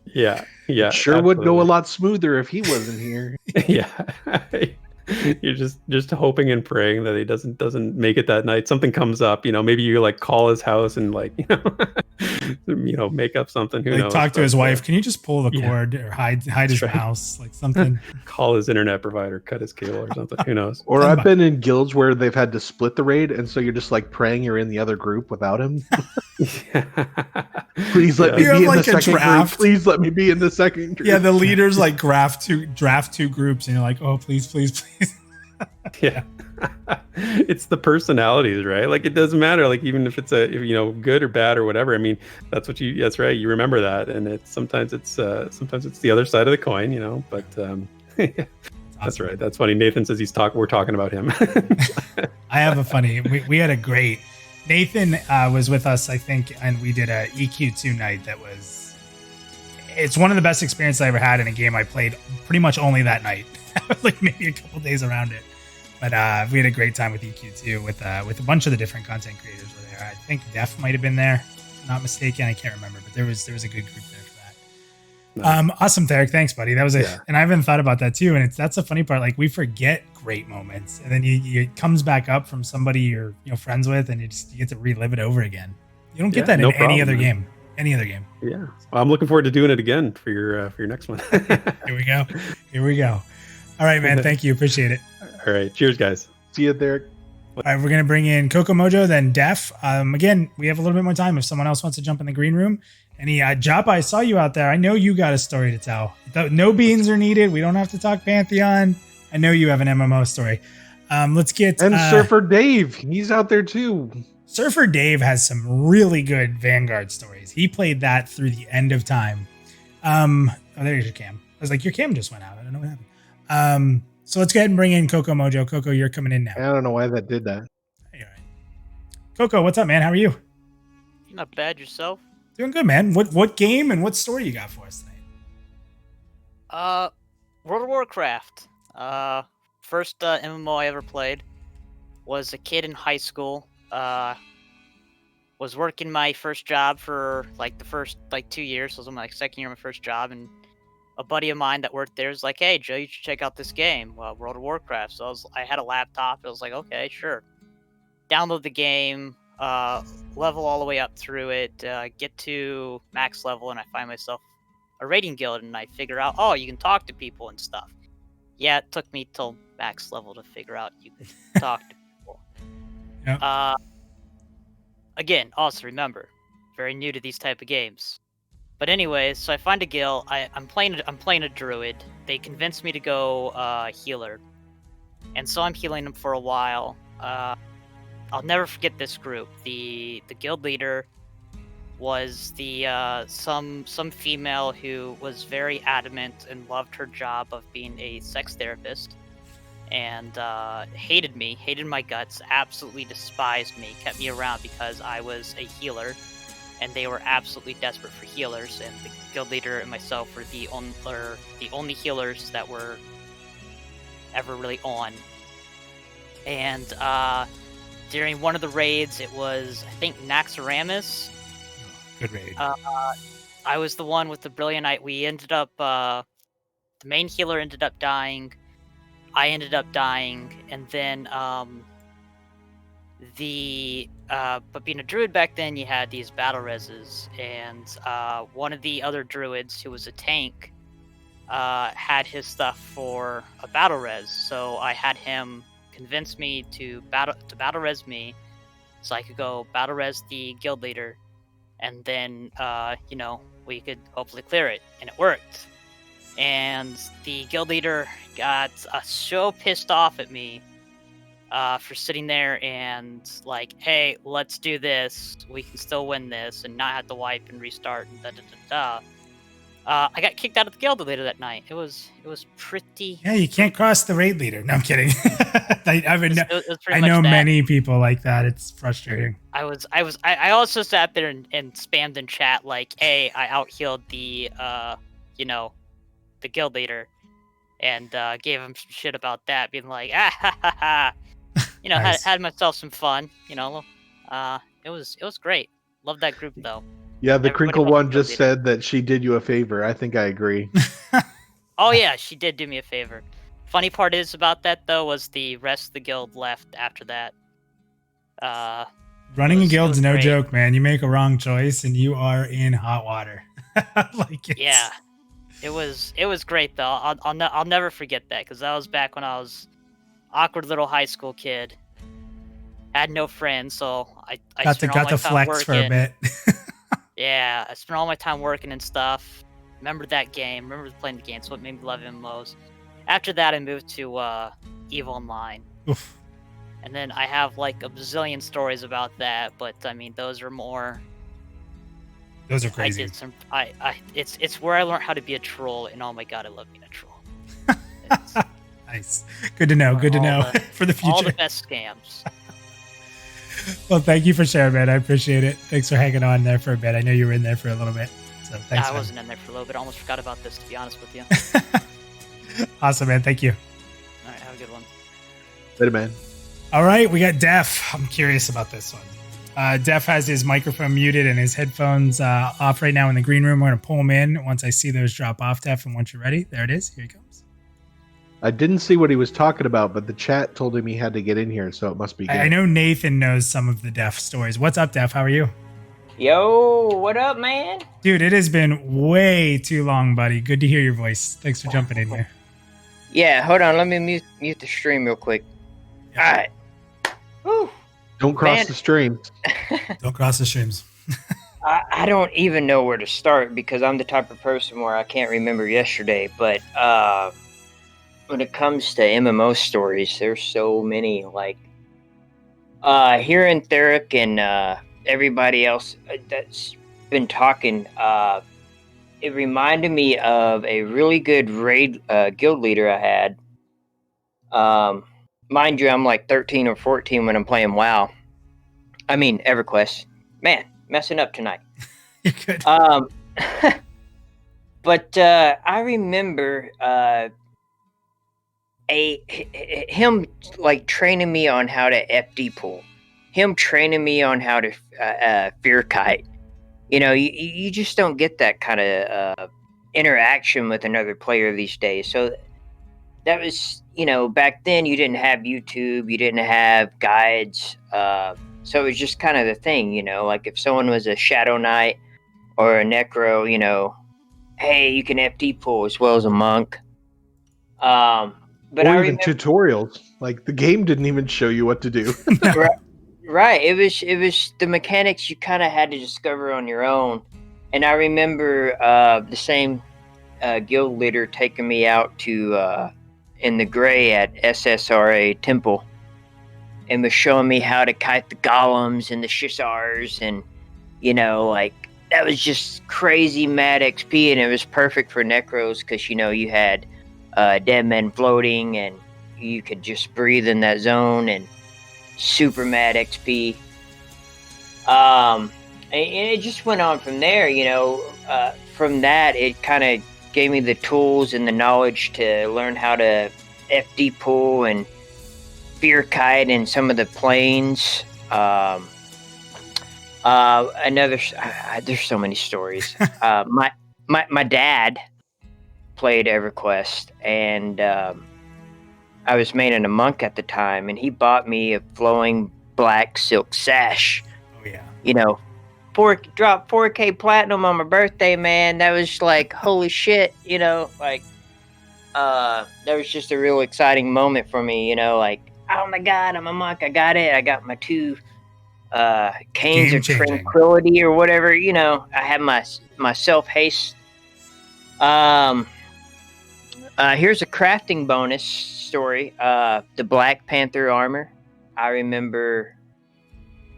Yeah. Sure absolutely. would go a lot smoother if he wasn't here. Yeah. You're just hoping and praying that he doesn't make it that night. Something comes up, you know, maybe you like call his house and like, make up something. Who knows? Talk to his wife. Can you just pull the cord or hide his right. mouse? Like something. Call his internet provider, cut his cable or something. Who knows? Or I've been in guilds where they've had to split the raid, and so you're just like praying you're in the other group without him. Please let me be in the second group. Please let me be in the second group. Yeah, the leaders like draft two groups, and you're like, oh, please. Yeah. It's the personalities, right? Like it doesn't matter, like even if it's good or bad or whatever. I mean, that's right, you remember that, and it's sometimes it's the other side of the coin, you know, but that's right. That's funny. Nathan says we're talking about him. I have a funny, we had a great, Nathan was with us, I think, and we did a EQ2 night it's one of the best experiences I ever had in a game I played pretty much only that night. Like maybe a couple days around it, but we had a great time with EQ2 with a bunch of the different content creators were there. I think Def might have been there, if I'm not mistaken. I can't remember, but there was a good group there for that. Nice. Awesome, Tarek. Thanks, buddy. That was and I haven't thought about that too. And that's the funny part. Like we forget great moments, and then it comes back up from somebody you're friends with, and you get to relive it over again. You don't get that in any other game. Any other game. Yeah, well, I'm looking forward to doing it again for your next one. Here we go. All right, man. Thank you. Appreciate it. All right. Cheers, guys. See you there. All right, we're going to bring in Coco Mojo, then Def. Again, we have a little bit more time if someone else wants to jump in the green room. Any Joppa, I saw you out there. I know you got a story to tell. No beans are needed. We don't have to talk Pantheon. I know you have an MMO story. Let's get... And Surfer Dave. He's out there too. Surfer Dave has some really good Vanguard stories. He played that through the end of time. There's your cam. I was like, your cam just went out. I don't know what happened. So let's go ahead and bring in Coco Mojo. Coco, you're coming in now. I don't know why that did that. You're right. Coco, what's up, man? How are you? Not bad. Yourself? Doing good, man. What game and what story you got for us tonight? World of Warcraft. First MMO I ever played. Was a kid in high school. Was working my first job for like the first 2 years. So I was on my second year of my first job, and a buddy of mine that worked there was like, "Hey, Joe, you should check out this game, World of Warcraft." So I had a laptop. I was like, "Okay, sure." Download the game, level all the way up through it, get to max level, and I find myself a raiding guild, and I figure out, oh, you can talk to people and stuff. Yeah, it took me till max level to figure out you could talk to people. Yeah. Again, also remember, very new to these type of games. But anyways, so I find a guild. I'm playing a druid. They convinced me to go healer, and so I'm healing them for a while. I'll never forget this group. The guild leader, was the some female who was very adamant and loved her job of being a sex therapist, and hated me, hated my guts, absolutely despised me, kept me around because I was a healer, and they were absolutely desperate for healers, and the guild leader and myself were the only healers that were ever really on. And during one of the raids, it was, I think, Naxxramas. Good raid. I was the one with the Brilliant Eye. We ended up, the main healer ended up dying. I ended up dying, and then but being a druid back then, you had these battle reses, and one of the other druids who was a tank had his stuff for a battle res, so I had him convince me to battle res me, so I could go battle res the guild leader, and then we could hopefully clear it, and it worked. And the guild leader got so pissed off at me for sitting there and like, hey, let's do this. We can still win this and not have to wipe and restart and da. I got kicked out of the guild leader that night. It was pretty. Yeah, you can't cross the raid leader. No, I'm kidding. I know much that. Many people like that. It's frustrating. I also sat there and spammed in chat like, hey, I out healed the the guild leader, and gave him some shit about that, being like, Nice. had myself some fun. It was great. Love that group though. Yeah, the Everybody Crinkle wants one to just leader. said that she did you a favor. I think I agree. Oh yeah, she did do me a favor. Funny part is about that though was the rest of the guild left after that. Running a it guild's was no great. joke, man. You make a wrong choice and you are in hot water. Yeah, it was great though. I'll never forget that, because that was back when I was awkward little high school kid. Had no friends, so I got spent all to my time flex working. for a bit. Yeah, I spent all my time working and stuff. Remember that game. Remember playing the game. It's what made me love MMOs. After that, I moved to EVE Online. Oof. And then I have like a bazillion stories about that, but I mean, those are more. Those are crazy. I did some. It's where I learned how to be a troll, and oh my god, I love being a troll. Nice. Good to know. Good to all know the- for the All future. the best scams. Well, thank you for sharing, man. I appreciate it. Thanks for hanging on there for a bit. I know you were in there for a little bit. So thanks. I man. wasn't in there for a little bit. I almost forgot about this, to be honest with you. Awesome, man. Thank you. All right, have a good one. Later, man. All right, we got Def. I'm curious about this one. Def has his microphone muted and his headphones off right now in the green room. We're going to pull him in once I see those drop off, Def. And once you're ready, there it is. Here he comes. I didn't see what he was talking about, but the chat told him he had to get in here, so it must be good. I know Nathan knows some of the Def stories. What's up, Def? How are you? Yo, what up, man? Dude, it has been way too long, buddy. Good to hear your voice. Thanks for jumping in here. Yeah, hold on. Let me mute the stream real quick. All right. Whew. Don't cross Man. the stream. Don't cross the streams. I don't even know where to start, because I'm the type of person where I can't remember yesterday. But when it comes to MMO stories, there's so many. Like hearing Theric and everybody else that's been talking, it reminded me of a really good raid guild leader I had. Mind you, I'm like 13 or 14 when I'm playing WoW. I mean, EverQuest. Man, messing up tonight. You're good. But I remember him like training me on how to FD pull. Him training me on how to fear kite. You know, you just don't get that kind of interaction with another player these days. So that was, back then you didn't have YouTube, you didn't have guides. So it was just kind of the thing, like if someone was a Shadow Knight or a Necro, hey, you can FD pull as well as a monk. But or I even remember, tutorials. Like the game didn't even show you what to do. right? It was the mechanics you kind of had to discover on your own. And I remember the same guild leader taking me out to in the gray at SSRA Temple, and was showing me how to kite the golems and the shissars, and like that was just crazy mad XP, and it was perfect for necros because you had dead men floating, and you could just breathe in that zone, and super mad XP. And it just went on from there. From that, it kind of gave me the tools and the knowledge to learn how to FD pull and fear kite in some of the planes. There's so many stories. My dad played EverQuest, and I was maining a monk at the time, and he bought me a flowing black silk sash. Oh yeah. Dropped 4K platinum on my birthday, man. That was like holy shit. That was just a real exciting moment for me. Like, oh my god, I'm a monk. I got it. I got my 2 canes of tranquility or whatever. I had my self haste. Here's a crafting bonus story. The Black Panther armor. I remember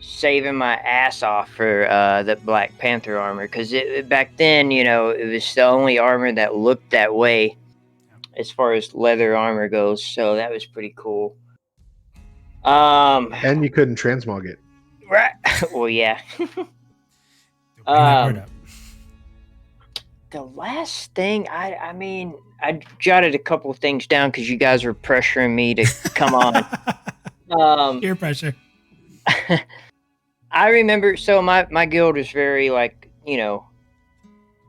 saving my ass off for the Black Panther armor because back then, it was the only armor that looked that way as far as leather armor goes. So that was pretty cool. And you couldn't transmog it. Right. Well, yeah. The last thing, I jotted a couple of things down because you guys were pressuring me to come on. Peer pressure. I remember, so my guild was very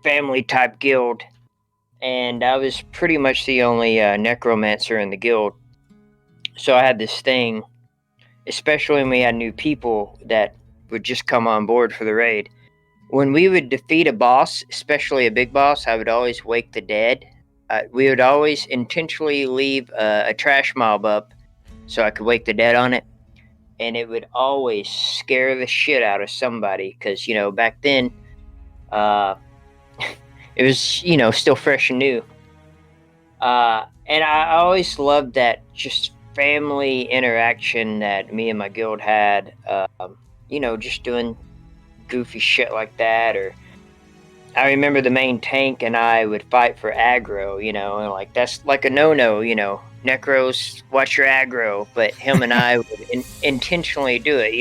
family type guild, and I was pretty much the only necromancer in the guild. So I had this thing, especially when we had new people that would just come on board for the raid. When we would defeat a boss, especially a big boss, I would always wake the dead. We would always intentionally leave a trash mob up so I could wake the dead on it. And it would always scare the shit out of somebody because, back then, it was, still fresh and new. And I always loved that just family interaction that me and my guild had, just doing goofy shit like that. Or I remember the main tank and I would fight for aggro, and that's like a no-no, Necros, watch your aggro, but him and I would intentionally do it,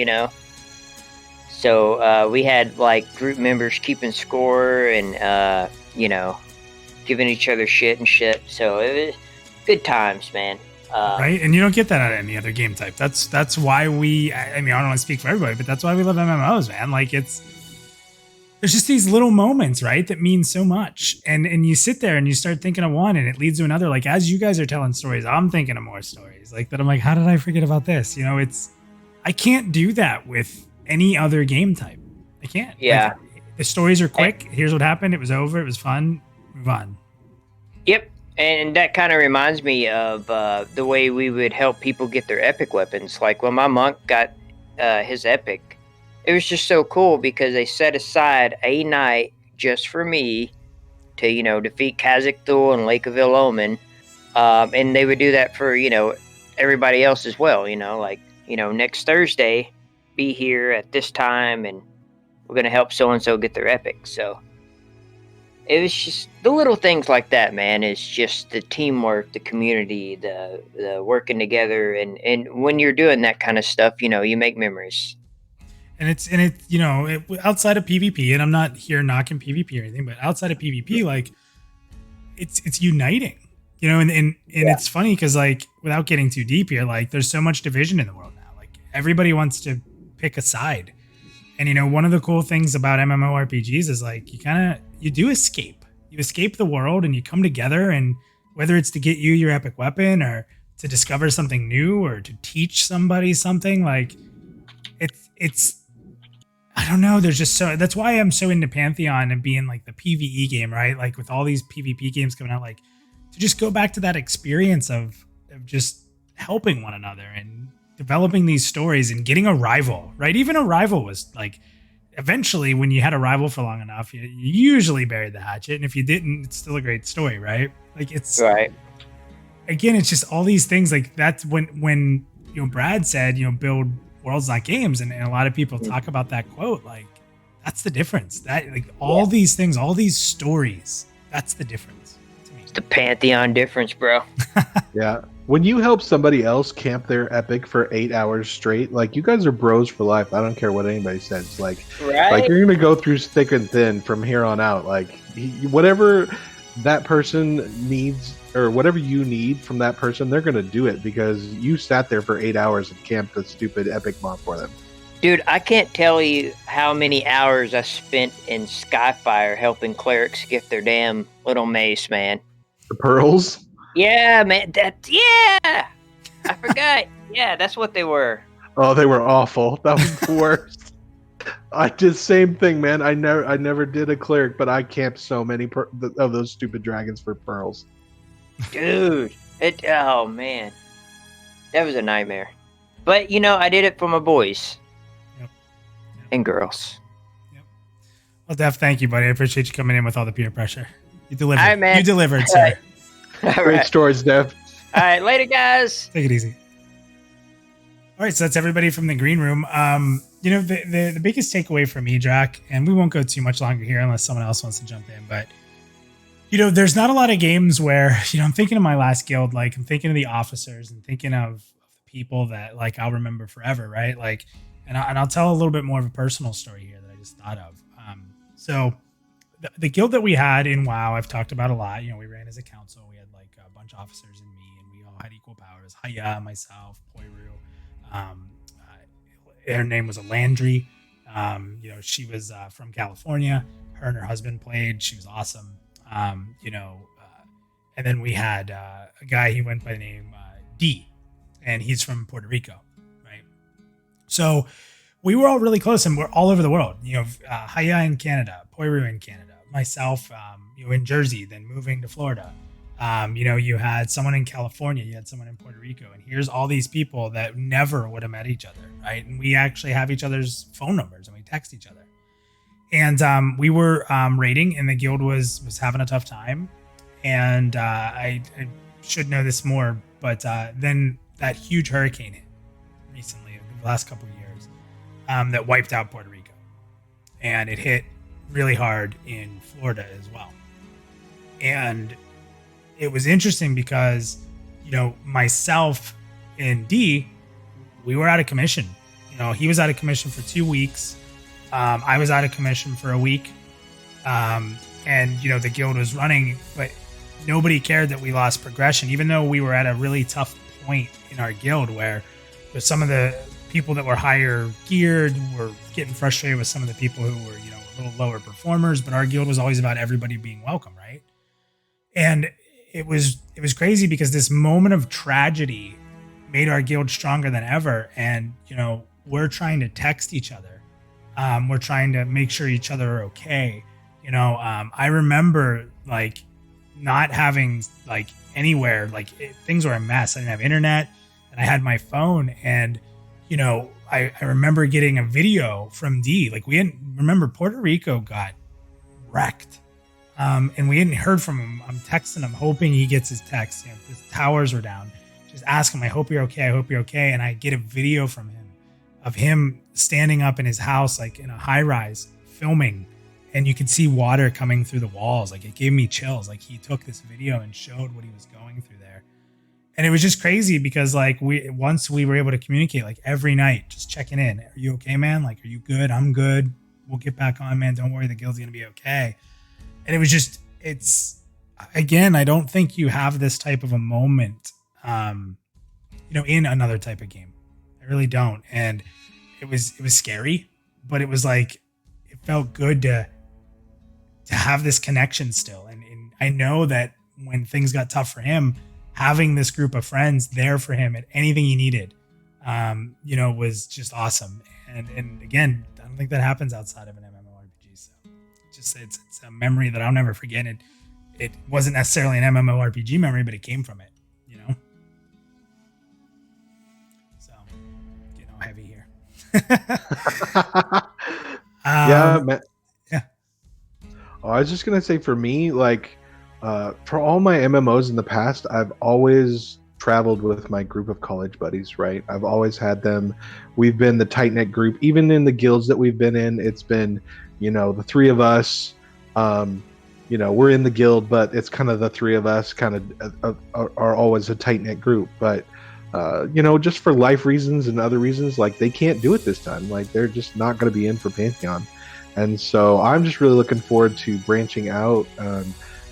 So we had group members keeping score and giving each other shit and shit. So it was good times, man. Right, and you don't get that out of any other game type. That's why we. I don't want to speak for everybody, but that's why we love MMOs, man. There's just these little moments, right, that mean so much. And you sit there and you start thinking of one and it leads to another. As you guys are telling stories, I'm thinking of more stories that. I'm like, how did I forget about this? I can't do that with any other game type. I can't. Yeah. The stories are quick. Here's what happened. It was over. It was fun. Move on. Yep. And that kind of reminds me of the way we would help people get their epic weapons. Like when my monk got his epic, it was just so cool because they set aside a night just for me to, defeat Khazak Thul and Lake of Ill Omen. And they would do that for, everybody else as well, next Thursday, be here at this time and we're going to help so-and-so get their epic. So it was just the little things like that, man. It's just the teamwork, the community, the working together. And when you're doing that kind of stuff, you make memories. And it's outside of PvP, and I'm not here knocking PvP or anything, but outside of PvP, it's uniting, and it's funny because without getting too deep here, there's so much division in the world now. Everybody wants to pick a side, and one of the cool things about MMORPGs is you do escape. You escape the world and you come together, and whether it's to get you your epic weapon or to discover something new or to teach somebody something, it's I don't know. There's just that's why I'm so into Pantheon and being the PvE game, right? With all these PvP games coming out, to just go back to that experience of just helping one another and developing these stories and getting a rival, right? Even a rival was eventually when you had a rival for long enough, you usually buried the hatchet. And if you didn't, it's still a great story, right? It's right. Again, it's just all these things that's when Brad said, build worlds, not games. And a lot of people talk about that quote. That's the difference. That like all these things, all these stories. That's the difference to me. It's the Pantheon difference, bro. Yeah. When you help somebody else camp their epic for 8 hours straight, like you guys are bros for life. I don't care what anybody says. Like you're gonna go through thick and thin from here on out. Like whatever that person needs or whatever you need from that person, they're gonna do it because you sat there for 8 hours and camped the stupid epic mob for them. Dude, I can't tell you how many hours I spent in Skyfire helping clerics get their damn little mace, man. The pearls? Yeah, man. I forgot. Yeah, that's what they were. Oh, they were awful. That was the worst. I did same thing, man. I never did a cleric, but I camped so many of those stupid dragons for pearls. Dude, oh man, that was a nightmare. But you know, I did it for my boys and girls. Well, Def, thank you, buddy. I appreciate you coming in with all the peer pressure. You delivered. All right, man. You delivered, sir. All Great right. stories, Def. All right, later, guys. Take it easy. All right, so that's everybody from the green room. You know, the biggest takeaway for me, Draq, and we won't go too much longer here unless someone else wants to jump in, but you know, there's not a lot of games where, you know, I'm thinking of my last guild, like I'm thinking of the officers and thinking of the people that like I'll remember forever, right? Like, and I'll tell a little bit more of a personal story here that I just thought of. So the guild that we had in WoW, I've talked about a lot. You know, we ran as a council. We had like a bunch of officers and me, and we all had equal powers. Haya, myself, Poiru. Her name was Alandry. You know, she was from California. Her and her husband played. She was awesome. You know, and then we had a guy, he went by the name D, and he's from Puerto Rico, right? So we were all really close, and we're all over the world. You know, Haya in Canada, Poiru in Canada, myself, you know, in Jersey, then moving to Florida. You know, you had someone in California, you had someone in Puerto Rico, and here's all these people that never would have met each other, right? And we actually have each other's phone numbers, and we text each other. And we were raiding, and the guild was having a tough time. And I should know this more, but then that huge hurricane hit recently, the last couple of years, that wiped out Puerto Rico. And it hit really hard in Florida as well. And it was interesting because, you know, myself and D, we were out of commission. You know, he was out of commission for 2 weeks. I was out of commission for a week. And, you know, the guild was running, but nobody cared that we lost progression, even though we were at a really tough point in our guild where some of the people that were higher geared were getting frustrated with some of the people who were, you know, a little lower performers, but our guild was always about everybody being welcome, right? And it was crazy because this moment of tragedy made our guild stronger than ever. And, you know, we're trying to text each other. We're trying to make sure each other are okay. You know, I remember like not having like anywhere, like things were a mess. I didn't have internet and I had my phone, and, you know, I remember getting a video from D. Like we didn't remember Puerto Rico got wrecked. And we hadn't heard from him. I'm texting him, hoping he gets his text. You know, the towers were down. Just ask him, I hope you're okay. I hope you're okay. And I get a video from him of him standing up in his house, like in a high rise, filming. And you could see water coming through the walls. Like it gave me chills. Like he took this video and showed what he was going through there. And it was just crazy because like once we were able to communicate, like every night, just checking in. Are you okay, man? Like, are you good? I'm good. We'll get back on, man. Don't worry. The guild's going to be okay. And it was just, again, I don't think you have this type of a moment, you know, in another type of game. I really don't. And it was scary, but it was like, it felt good to have this connection still. And I know that when things got tough for him, having this group of friends there for him at anything he needed, you know, was just awesome. And again, I don't think that happens outside of an MMORPG. So it's a memory that I'll never forget. It wasn't necessarily an MMORPG memory, but it came from it, you know? So, getting all heavy here. Yeah, man. Yeah. Oh, I was just gonna say, for me, like, for all my MMOs in the past, I've always traveled with my group of college buddies, right? I've always had them. We've been the tight-knit group. Even in the guilds that we've been in, it's been the three of us. We're in the guild, but it's kind of the three of us kind of are always a tight knit group. But just for life reasons and other reasons, like they can't do it this time. Like they're just not going to be in for Pantheon. And so I'm just really looking forward to branching out,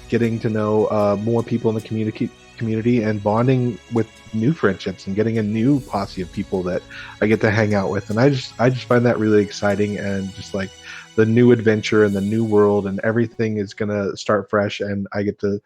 getting to know more people in the community and bonding with new friendships and getting a new posse of people that I get to hang out with. And I just find that really exciting, and just like the new adventure and the new world and everything is going to start fresh, and I get to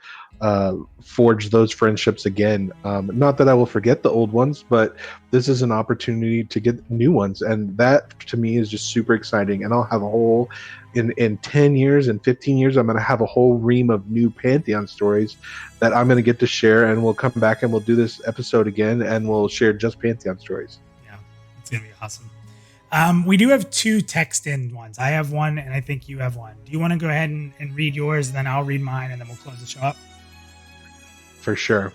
forge those friendships again. Not that I will forget the old ones, but this is an opportunity to get new ones, and that to me is just super exciting. And I'll have a whole in 10 years and 15 years, I'm going to have a whole ream of new Pantheon stories that I'm going to get to share, and we'll come back and we'll do this episode again and we'll share just Pantheon stories. Yeah, it's going to be awesome. We do have 2 text-in ones. I have one, and I think you have one. Do you want to go ahead and read yours, and then I'll read mine, and then we'll close the show up? For sure.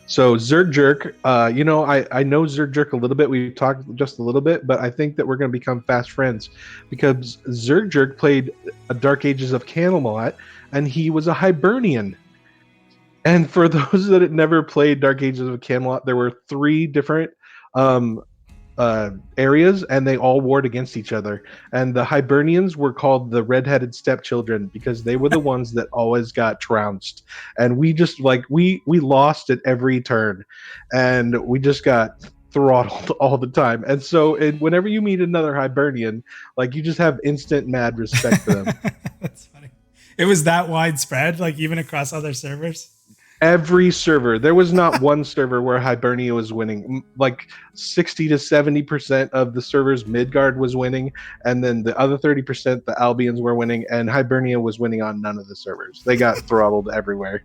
So Zerg Jerk, I know Zerg Jerk a little bit. We talked just a little bit, but I think that we're going to become fast friends because Zerg Jerk played Dark Ages of Camelot, and he was a Hibernian. And for those that had never played Dark Ages of Camelot, there were 3 different areas, and they all warred against each other. And the Hibernians were called the redheaded stepchildren because they were the ones that always got trounced. And we just we lost at every turn, and we just got throttled all the time. And so whenever you meet another Hibernian, you just have instant mad respect for them. That's funny. It was that widespread, even across other servers? Every server. There was not one server where Hibernia was winning. 60 to 70% of the servers Midgard was winning, and then the other 30% the Albions were winning, and Hibernia was winning on none of the servers. They got throttled everywhere.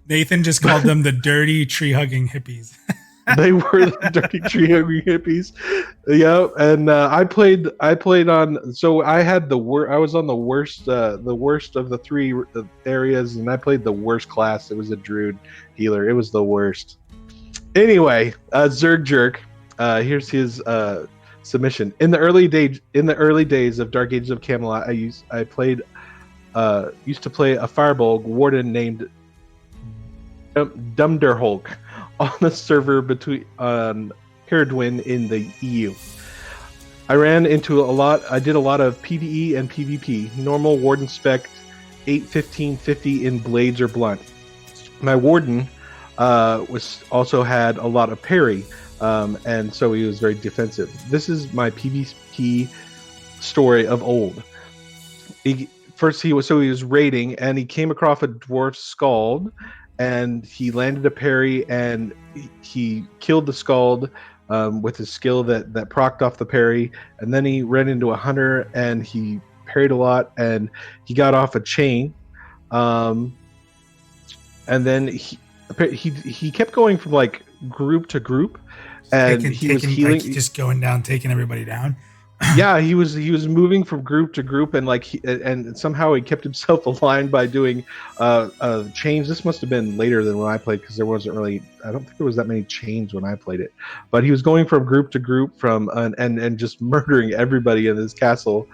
Nathan just called them the dirty tree-hugging hippies. They were the dirty tree-hugging hippies. Yeah, and I played on. So I had I was on the worst of the 3 areas, and I played the worst class. It was a druid healer. It was the worst. Anyway, Zerg Jerk. Here's his submission. In the early days of Dark Ages of Camelot, I used to play a Firbolg warden named Dumderholk on the server between Peridwin in the EU. I did a lot of PvE and PvP. Normal warden spec 8-15-50 in blades or blunt. My warden also had a lot of parry, and so he was very defensive. This is my PvP story of old. He was raiding, and he came across a dwarf scald, and he landed a parry, and he killed the scald with his skill that procced off the parry. And then he ran into a hunter, and he parried a lot, and he got off a chain. And then he kept going from group to group, and he was healing, just going down, taking everybody down. Yeah, he was moving from group to group, and and somehow he kept himself aligned by doing chains. This must have been later than when I played, because there wasn't really, I don't think there was that many chains when I played it. But he was going from group to group and just murdering everybody in his castle.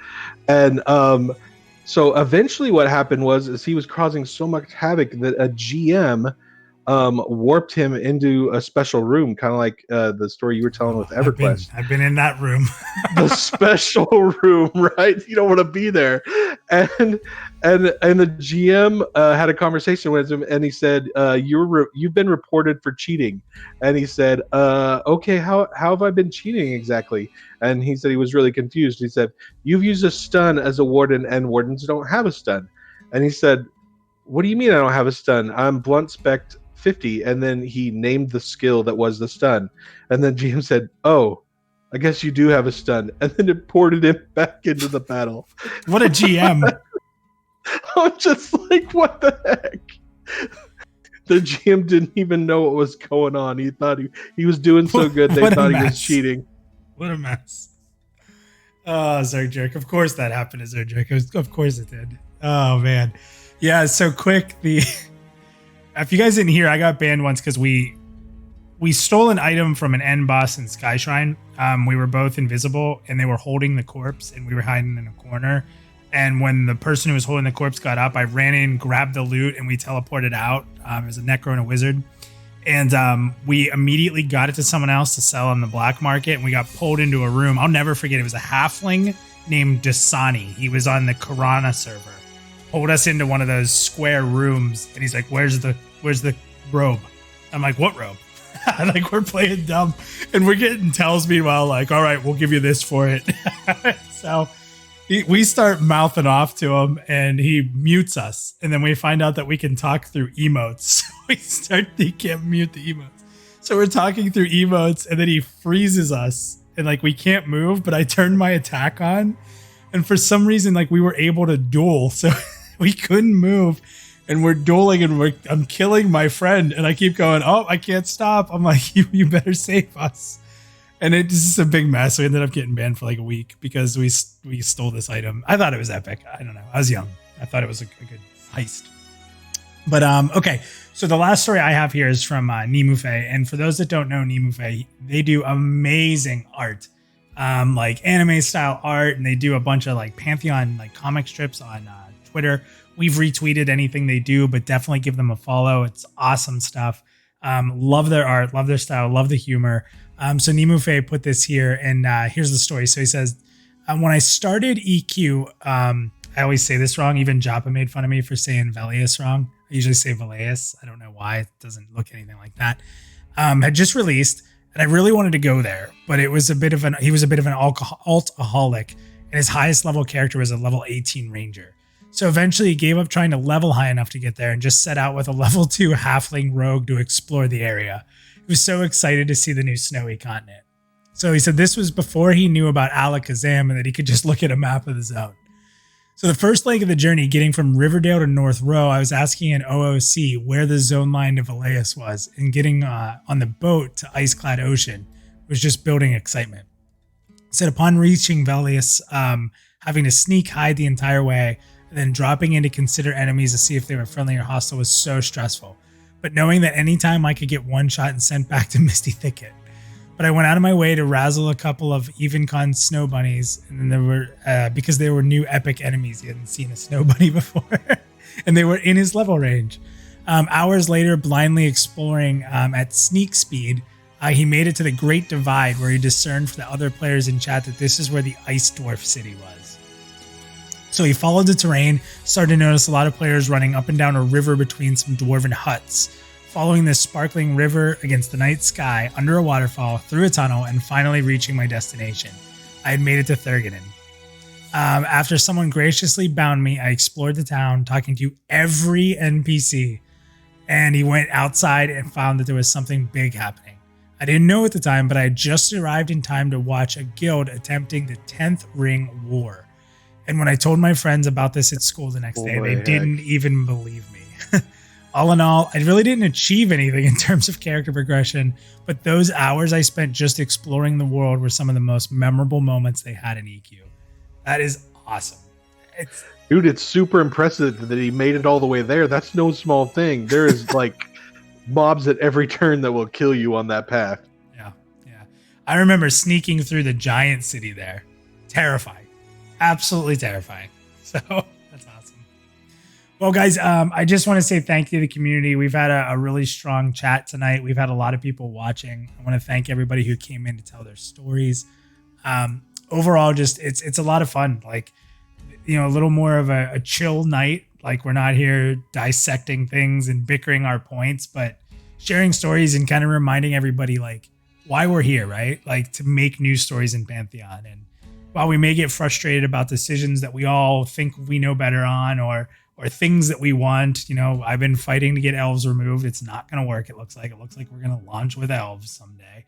And so eventually what happened was he was causing so much havoc that a GM warped him into a special room, kind of like the story you were telling with EverQuest. I've been in that room. The special room, right? You don't want to be there. And the GM had a conversation with him, and he said, "You've been reported for cheating." And he said, "Okay, how have I been cheating exactly?" And he said he was really confused. He said, "You've used a stun as a warden, and wardens don't have a stun." And he said, "What do you mean I don't have a stun? I'm blunt spec 50, and then he named the skill that was the stun. And then GM said, "Oh, I guess you do have a stun," and then it ported him back into the battle. What a GM. I'm just like, what the heck? The GM didn't even know what was going on. He thought he was doing so good, they thought he was cheating. What a mess. Oh, Zerg Jerk. Of course that happened to Zerg Jerk. Of course it did. Oh, man. Yeah, so quick, if you guys didn't hear, I got banned once because we stole an item from an end boss in Sky Shrine. We were both invisible, and they were holding the corpse, and we were hiding in a corner. And when the person who was holding the corpse got up, I ran in, grabbed the loot, and we teleported out. It was a necro and a wizard. And we immediately got it to someone else to sell on the black market, and we got pulled into a room. I'll never forget. It was a halfling named Dasani. He was on the Karana server. Pulled us into one of those square rooms, and he's like, "Where's the robe?" I'm like, "What robe?" Like, we're playing dumb, and we're getting tells meanwhile, like, "All right, we'll give you this for it." So we start mouthing off to him, and he mutes us, and then we find out that we can talk through emotes. He can't mute the emotes. So we're talking through emotes, and then he freezes us, and like we can't move, but I turned my attack on, and for some reason, like we were able to duel, so we couldn't move, and we're dueling, and I'm killing my friend, and I keep going, "Oh, I can't stop." I'm like, you better save us. And it's just a big mess. We ended up getting banned for like a week because we stole this item. I thought it was epic. I don't know. I was young. I thought it was a good heist. But okay. So the last story I have here is from Nimufe. And for those that don't know Nimufe, they do amazing art, like anime style art, and they do a bunch of like Pantheon like comic strips on Twitter. We've retweeted anything they do, but definitely give them a follow. It's awesome stuff. Love their art, love their style, love the humor. So Nimufe put this here, and here's the story. So he says, when I started EQ, I always say this wrong. Even Joppa made fun of me for saying Velius wrong. I usually say Velius. I don't know why. It doesn't look anything like that. Had just released, and I really wanted to go there, but he was a bit of an altaholic, and his highest level character was a level 18 ranger. So eventually he gave up trying to level high enough to get there and just set out with a level 2 halfling rogue to explore the area. He was so excited to see the new snowy continent. So he said this was before he knew about Alakazam and that he could just look at a map of the zone. So the first leg of the journey, getting from Riverdale to North Row, I was asking an OOC where the zone line to Velius was, and getting on the boat to Ice-Clad Ocean was just building excitement. He said upon reaching Velius, having to sneak hide the entire way, and then dropping in to consider enemies to see if they were friendly or hostile was so stressful. But knowing that anytime I could get one shot and sent back to Misty Thicket. But I went out of my way to razzle a couple of Evencon snow bunnies, and then there were because they were new epic enemies. He hadn't seen a snow bunny before, and they were in his level range. Hours later, blindly exploring at sneak speed, he made it to the Great Divide, where he discerned for the other players in chat that this is where the Ice Dwarf City was. So he followed the terrain, started to notice a lot of players running up and down a river between some dwarven huts, following this sparkling river against the night sky, under a waterfall, through a tunnel, and finally reaching my destination. I had made it to Thurgaden. After someone graciously bound me, I explored the town, talking to every NPC, and he went outside and found that there was something big happening. I didn't know at the time, but I had just arrived in time to watch a guild attempting the 10th Ring War. And when I told my friends about this at school the next day, they didn't even believe me. All in all, I really didn't achieve anything in terms of character progression, but those hours I spent just exploring the world were some of the most memorable moments they had in EQ. That is awesome. Dude, it's super impressive that he made it all the way there. That's no small thing. There is like mobs at every turn that will kill you on that path. Yeah. I remember sneaking through the giant city there. Terrifying. Absolutely terrifying. So that's awesome. Well, guys, I just want to say thank you to the community. We've had a really strong chat tonight. We've had a lot of people watching. I want to thank everybody who came in to tell their stories. Overall, just it's a lot of fun. Like, you know, a little more of a chill night. Like, we're not here dissecting things and bickering our points, but sharing stories and kind of reminding everybody like why we're here, right? Like, to make new stories in Pantheon. And while we may get frustrated about decisions that we all think we know better on, or things that we want, you know, I've been fighting to get elves removed. It's not going to work. It looks like we're going to launch with elves someday.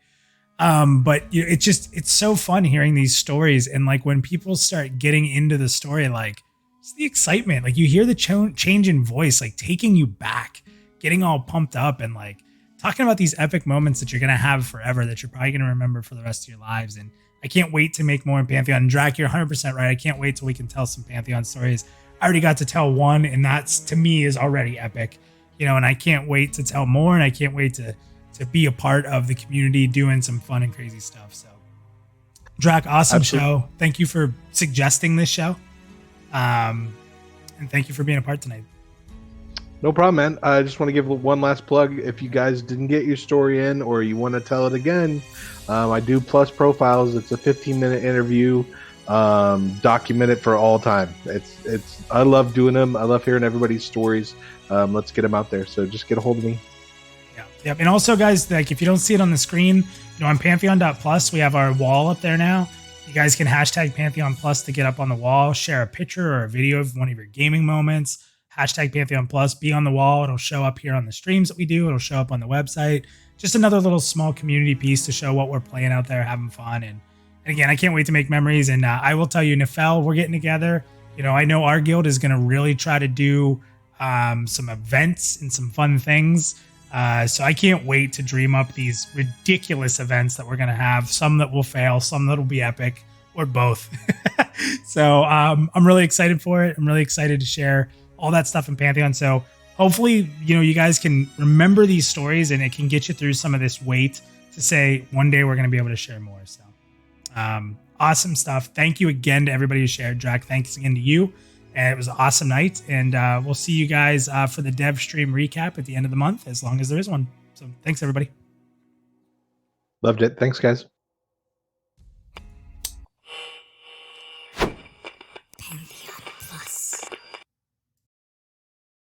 But you know, it's so fun hearing these stories. And like when people start getting into the story, like it's the excitement, like you hear the change in voice, like taking you back, getting all pumped up and like talking about these epic moments that you're going to have forever, that you're probably going to remember for the rest of your lives. And I can't wait to make more in Pantheon. And Draq, you're 100% right. I can't wait till we can tell some Pantheon stories. I already got to tell one, and that's, to me, is already epic. You know, and I can't wait to tell more, and I can't wait to be a part of the community doing some fun and crazy stuff. So, Draq, awesome show. Thank you for suggesting this show. And thank you for being a part tonight. No problem, man. I just want to give one last plug. If you guys didn't get your story in or you want to tell it again, I do Plus Profiles. It's a 15-minute interview, documented for all time. It's I love doing them. I love hearing everybody's stories. Let's get them out there. So just get a hold of me. Yeah. Yep. And also, guys, like if you don't see it on the screen, on Pantheon.plus, we have our wall up there now. You guys can hashtag Pantheon Plus to get up on the wall, share a picture or a video of one of your gaming moments. Hashtag Pantheon Plus, be on the wall. It'll show up here on the streams that we do. It'll show up on the website. Just another little small community piece to show what we're playing out there, having fun. And again, I can't wait to make memories. And I will tell you, Nefel, we're getting together. I know our guild is going to really try to do some events and some fun things. So I can't wait to dream up these ridiculous events that we're going to have. Some that will fail, some that will be epic, or both. So I'm really excited for it. I'm really excited to share all that stuff in Pantheon. So hopefully, you guys can remember these stories and it can get you through some of this weight to say one day we're going to be able to share more. So awesome stuff. Thank you again to everybody who shared. Draq, thanks again to you. And it was an awesome night. And we'll see you guys for the dev stream recap at the end of the month, as long as there is one. So thanks, everybody. Loved it. Thanks, guys. Pantheon Plus.